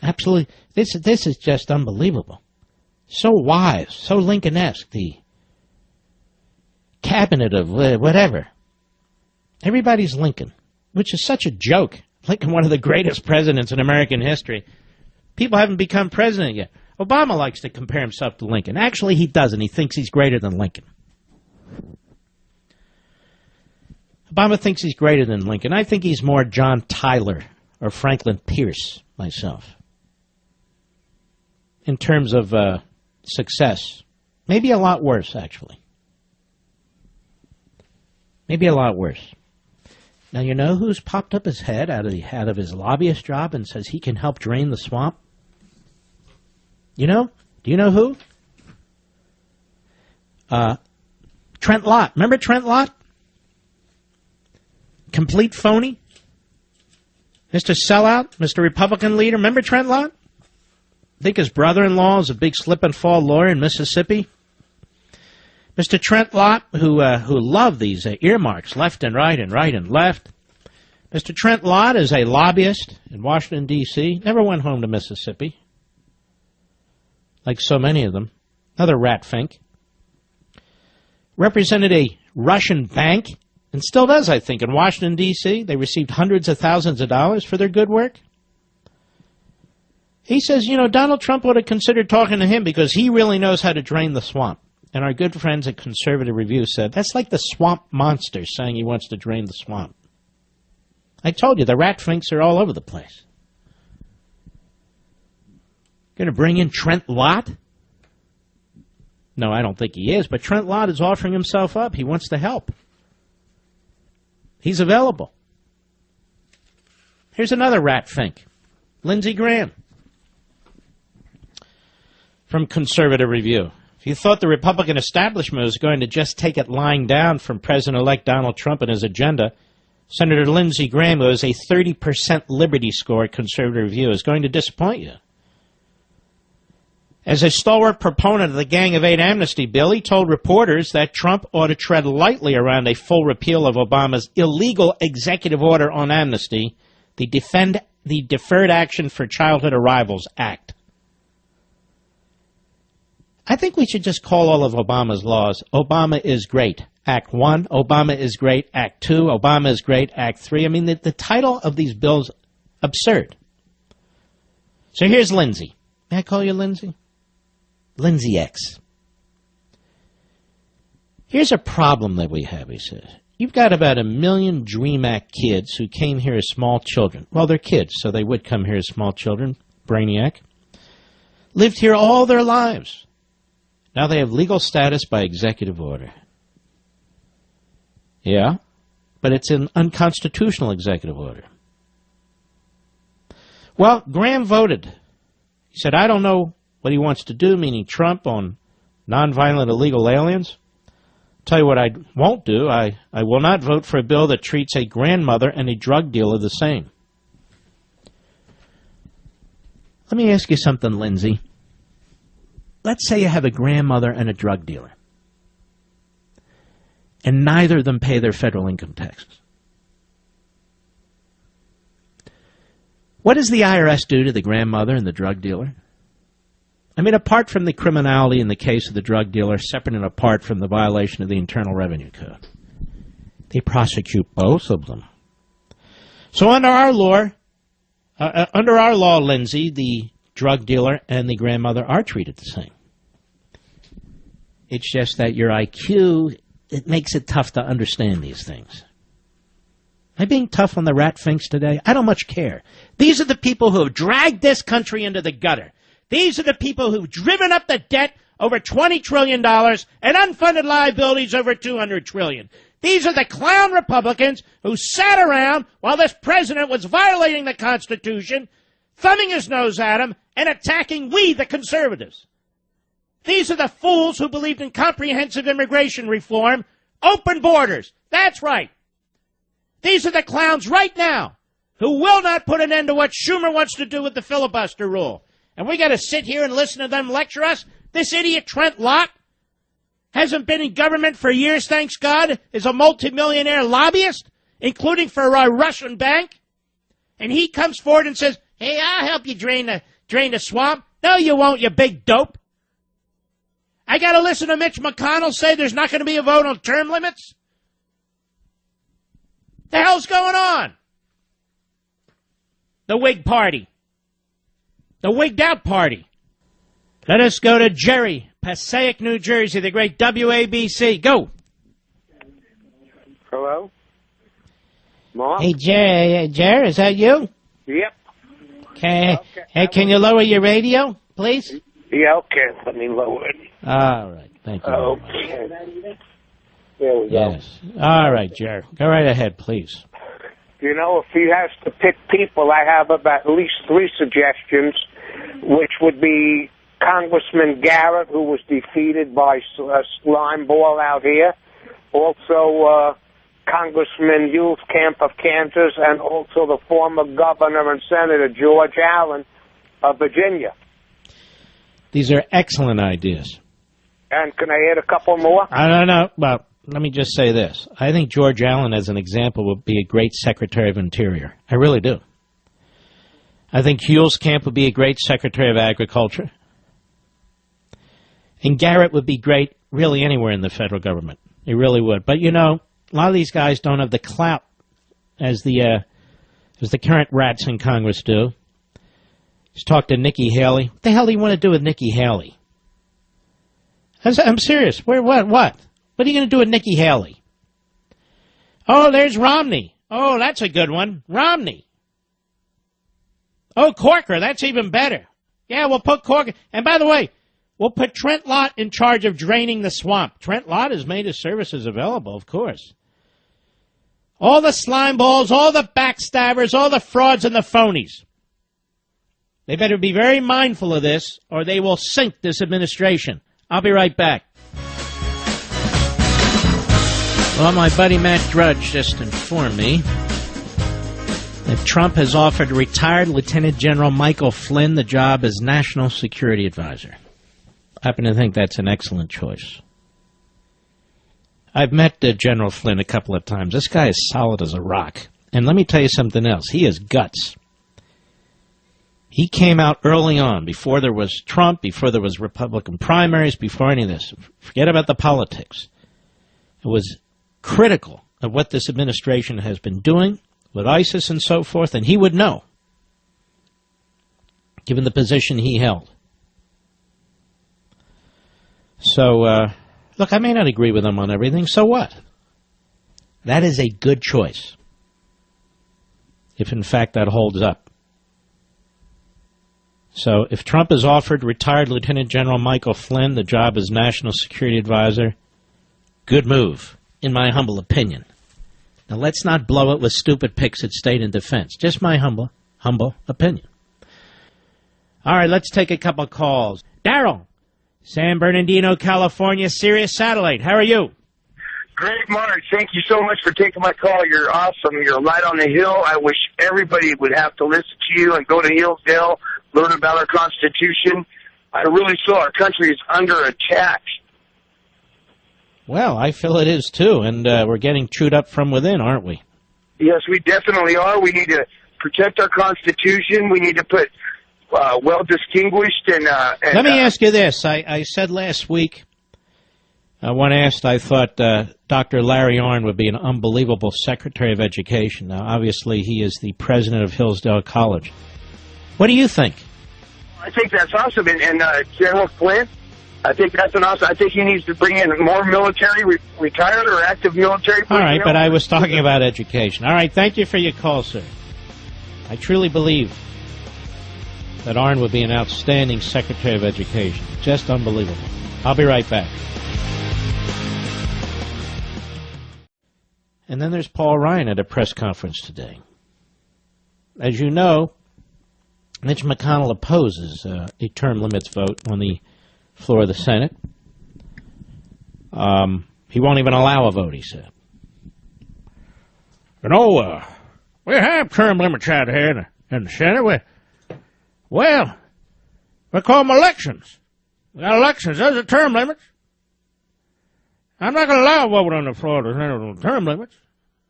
Absolutely. This is just unbelievable. So wise, so Lincoln-esque, the cabinet of whatever. Everybody's Lincoln, which is such a joke. Lincoln, one of the greatest presidents in American history. People haven't become president yet. Obama likes to compare himself to Lincoln. Actually, he doesn't. He thinks he's greater than Lincoln. Obama thinks he's greater than Lincoln. I think he's more John Tyler or Franklin Pierce, myself, in terms of success. Maybe a lot worse, actually. Maybe a lot worse. Now, you know who's popped up his head out of his lobbyist job and says he can help drain the swamp? You know? Do you know who? Trent Lott. Remember Trent Lott? Complete phony? Mr. Sellout? Mr. Republican leader? Remember Trent Lott? I think his brother-in-law is a big slip-and-fall lawyer in Mississippi. Mr. Trent Lott, who loved these earmarks, left and right and right and left. Mr. Trent Lott is a lobbyist in Washington, D.C., never went home to Mississippi, like so many of them. Another rat fink. Represented a Russian bank, and still does, I think, in Washington, D.C. They received hundreds of thousands of dollars for their good work. He says, Donald Trump would have considered talking to him because he really knows how to drain the swamp. And our good friends at Conservative Review said, that's like the swamp monster saying he wants to drain the swamp. I told you, the rat finks are all over the place. Going to bring in Trent Lott? No, I don't think he is, but Trent Lott is offering himself up. He wants to help. He's available. Here's another rat fink. Lindsey Graham from Conservative Review. If you thought the Republican establishment was going to just take it lying down from President-elect Donald Trump and his agenda, Senator Lindsey Graham, who has a 30% liberty score at Conservative Review, is going to disappoint you. As a stalwart proponent of the Gang of Eight amnesty bill, he told reporters that Trump ought to tread lightly around a full repeal of Obama's illegal executive order on amnesty, the Deferred Action for Childhood Arrivals Act. I think we should just call all of Obama's laws, Obama is great, Act 1, Obama is great, Act 2, Obama is great, Act 3. I mean, the title of these bills, absurd. So here's Lindsey. May I call you Lindsey? Lindsey X. Here's a problem that we have, he says. You've got about 1 million DREAM Act kids who came here as small children. Well, they're kids, so they would come here as small children, brainiac. Lived here all their lives. Now they have legal status by executive order. Yeah, but it's an unconstitutional executive order. Well, Graham voted. He said, I don't know what he wants to do, meaning Trump, on nonviolent illegal aliens. I'll tell you what I won't do. I will not vote for a bill that treats a grandmother and a drug dealer the same. Let me ask you something, Lindsey. Let's say you have a grandmother and a drug dealer, and neither of them pay their federal income taxes. What does the IRS do to the grandmother and the drug dealer? I mean, apart from the criminality in the case of the drug dealer, separate and apart from the violation of the Internal Revenue Code, they prosecute both of them. So under our law, Lindsey, the drug dealer and the grandmother are treated the same. It's just that your IQ, it makes it tough to understand these things. Am I being tough on the rat finks today? I don't much care. These are the people who have dragged this country into the gutter. These are the people who've driven up the debt over $20 trillion and unfunded liabilities over $200 trillion. These are the clown Republicans who sat around while this president was violating the Constitution, thumbing his nose at him, and attacking we, the conservatives. These are the fools who believed in comprehensive immigration reform, open borders. That's right. These are the clowns right now who will not put an end to what Schumer wants to do with the filibuster rule. And we got to sit here and listen to them lecture us? This idiot Trent Lott hasn't been in government for years, thanks God, is a multimillionaire lobbyist, including for a Russian bank. And he comes forward and says, hey, I'll help you drain the swamp. No, you won't, you big dope. I got to listen to Mitch McConnell say there's not going to be a vote on term limits? The hell's going on? The Whig Party. The wigged out party. Let us go to Jerry, Passaic, New Jersey, the great WABC. Go. Hello? Mark? Hey, Jerry, is that you? Yep. Okay. Hey, can you lower your radio, please? Yeah, okay. Let me lower it. All right. Thank you. Okay. There we go. Yes. All right, Jerry. Go right ahead, please. You know, if he has to pick people, I have about at least 3 suggestions, which would be Congressman Garrett, who was defeated by a slime ball out here. Also, Congressman Camp of Kansas, and also the former governor and Senator George Allen of Virginia. These are excellent ideas. And can I add a couple more? I don't know. Well, let me just say this. I think George Allen, as an example, would be a great Secretary of Interior. I really do. I think Camp would be a great Secretary of Agriculture. And Garrett would be great really anywhere in the federal government. He really would. But, you know, a lot of these guys don't have the clout as the current rats in Congress do. Just talk to Nikki Haley. What the hell do you want to do with Nikki Haley? I'm serious. What? What are you going to do with Nikki Haley? Oh, there's Romney. Oh, that's a good one. Romney. Oh, Corker. That's even better. Yeah, we'll put Corker. And by the way, we'll put Trent Lott in charge of draining the swamp. Trent Lott has made his services available, of course. All the slime balls, all the backstabbers, all the frauds and the phonies. They better be very mindful of this, or they will sink this administration. I'll be right back. Well, my buddy Matt Drudge just informed me that Trump has offered retired Lieutenant General Michael Flynn the job as National Security Advisor. I happen to think that's an excellent choice. I've met General Flynn a couple of times. This guy is solid as a rock. And let me tell you something else. He has guts. He came out early on, before there was Trump, before there was Republican primaries, before any of this. Forget about the politics. It was critical of what this administration has been doing with ISIS and so forth, and he would know, given the position he held. So, look, I may not agree with him on everything, so what? That is a good choice, if in fact that holds up. So if Trump has offered retired Lieutenant General Michael Flynn the job as National Security Advisor, good move, in my humble opinion. Now let's not blow it with stupid picks at State and Defense. Just my humble opinion. All right, let's take a couple calls. Daryl, San Bernardino, California, Sirius Satellite. How are you? Great, Mark. Thank you so much for taking my call. You're awesome. You're right on the hill. I wish everybody would have to listen to you and go to Hillsdale, learn about our Constitution. I really feel our country is under attack. Well, I feel it is, too, and we're getting chewed up from within, aren't we? Yes, we definitely are. We need to protect our Constitution. We need to put well-distinguished and... Let me ask you this. I said last week, when asked, I thought Dr. Larry Arnn would be an unbelievable Secretary of Education. Now, obviously, he is the president of Hillsdale College. What do you think? I think that's awesome. And General Flynn, I think that's an awesome. I think he needs to bring in more military, retired or active military personnel. All right, but I was talking about education. All right, thank you for your call, sir. I truly believe that Arnn would be an outstanding Secretary of Education. Just unbelievable. I'll be right back. And then there's Paul Ryan at a press conference today. As you know, Mitch McConnell opposes a term limits vote on the floor of the Senate. He won't even allow a vote, he said. You know, we have term limits out here in the Senate. We call them elections. We got elections. Those are term limits. I'm not going to allow a vote on the floor of the Senate on term limits.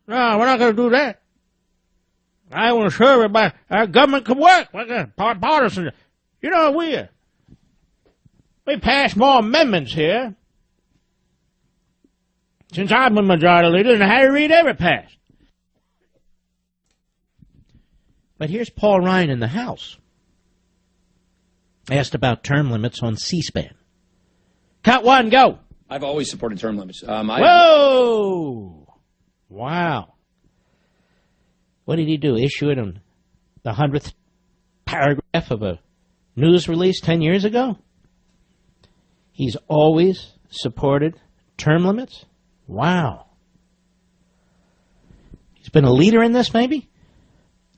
No, we're not going to do that. I want to show everybody our government can work. We're partisan. You know, we passed more amendments here since I've been majority leader than Harry Reid ever passed. But here's Paul Ryan in the House. Asked about term limits on C-SPAN. Cut one, go. I've always supported term limits. Whoa! Wow. What did he do? Issue it in the 100th paragraph of a news release 10 years ago? He's always supported term limits? Wow. He's been a leader in this, maybe?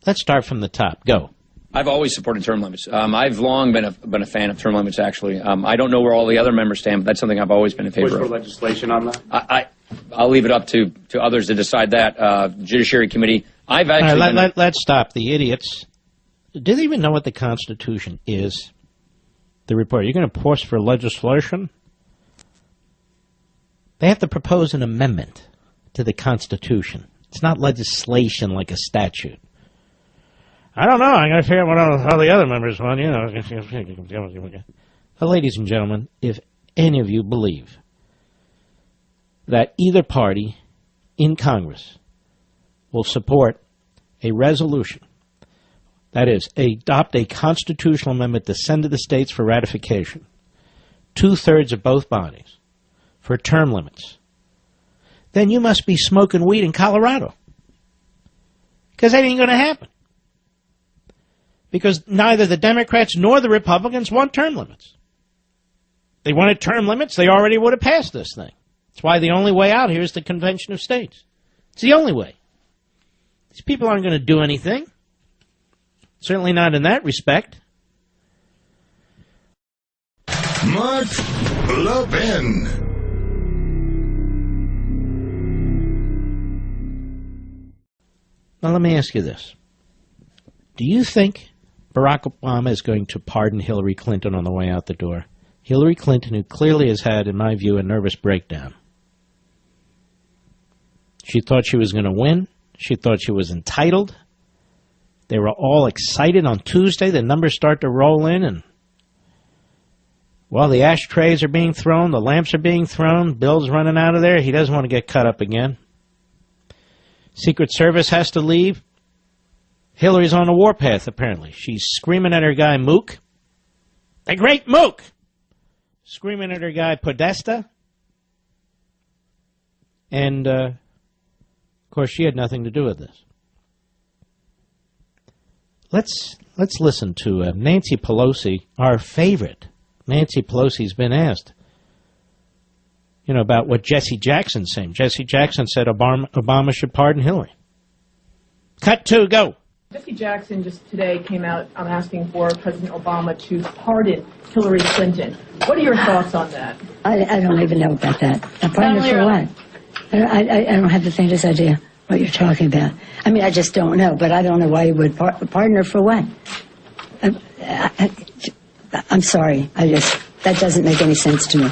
Let's start from the top. Go. I've always supported term limits. I've long been a fan of term limits, actually. I don't know where all the other members stand, but that's something I've always been in favor Push for of. legislation on that? I'll leave it up to others to decide that. Judiciary Committee. I've actually all right, let's stop the idiots. Do they even know what the Constitution is? The report. You're going to push for legislation? They have to propose an amendment to the Constitution. It's not legislation like a statute. I don't know. I'm going to figure out what all the other members want, you know. Well, ladies and gentlemen, if any of you believe that either party in Congress will support a resolution, that is, adopt a constitutional amendment to send to the states for ratification, 2/3 of both bodies, for term limits, then you must be smoking weed in Colorado. Because that ain't going to happen. Because neither the Democrats nor the Republicans want term limits. They wanted term limits, they already would have passed this thing. That's why the only way out here is the Convention of States. It's the only way. These people aren't going to do anything. Certainly not in that respect. Mark Levin. Now let me ask you this. Do you think Barack Obama is going to pardon Hillary Clinton on the way out the door? Hillary Clinton, who clearly has had, in my view, a nervous breakdown. She thought she was going to win. She thought she was entitled. They were all excited on Tuesday. The numbers start to roll in, and, well, the ashtrays are being thrown. The lamps are being thrown. Bill's running out of there. He doesn't want to get cut up again. Secret Service has to leave. Hillary's on a warpath, apparently. She's screaming at her guy, Mook. The great Mook! Screaming at her guy, Podesta. And, of course, she had nothing to do with this. Let's listen to Nancy Pelosi, our favorite. Nancy Pelosi's been asked, you know, about what Jesse Jackson's saying. Jesse Jackson said Obama should pardon Hillary. Cut two, go. Jesse Jackson just today came out asking for President Obama to pardon Hillary Clinton. What are your thoughts on that? I don't even know about that. A pardon for what? I don't have the faintest idea what you're talking about. I mean, I just don't know, but I don't know why you would pardon her for what? I'm sorry. That doesn't make any sense to me.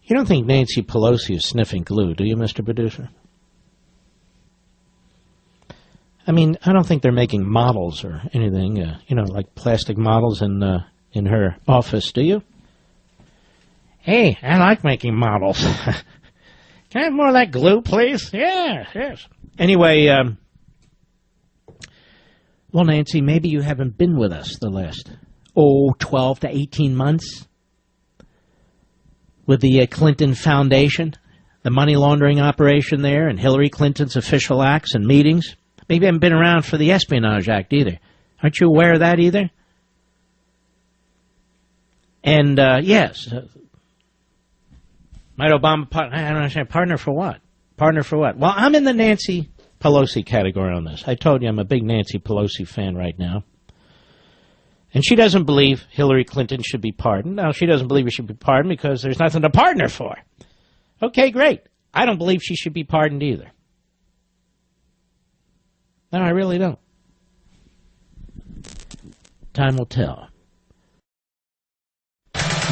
You don't think Nancy Pelosi is sniffing glue, do you, Mr. Producer? I mean, I don't think they're making models or anything, you know, like plastic models in her office, do you? Hey, I like making models. Can I have more of that glue, please? Yeah, yes. Anyway, well, Nancy, maybe you haven't been with us the last, 12 to 18 months with the Clinton Foundation, the money laundering operation there, and Hillary Clinton's official acts and meetings. Maybe you haven't been around for the Espionage Act either. Aren't you aware of that either? And, yes, Might Obama partner? I don't understand. Partner for what? Partner for what? Well, I'm in the Nancy Pelosi category on this. I told you I'm a big Nancy Pelosi fan right now. And she doesn't believe Hillary Clinton should be pardoned. Now, she doesn't believe she should be pardoned because there's nothing to pardon her for. Okay, great. I don't believe she should be pardoned either. No, I really don't. Time will tell.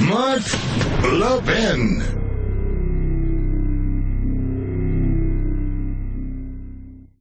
Mark Levin.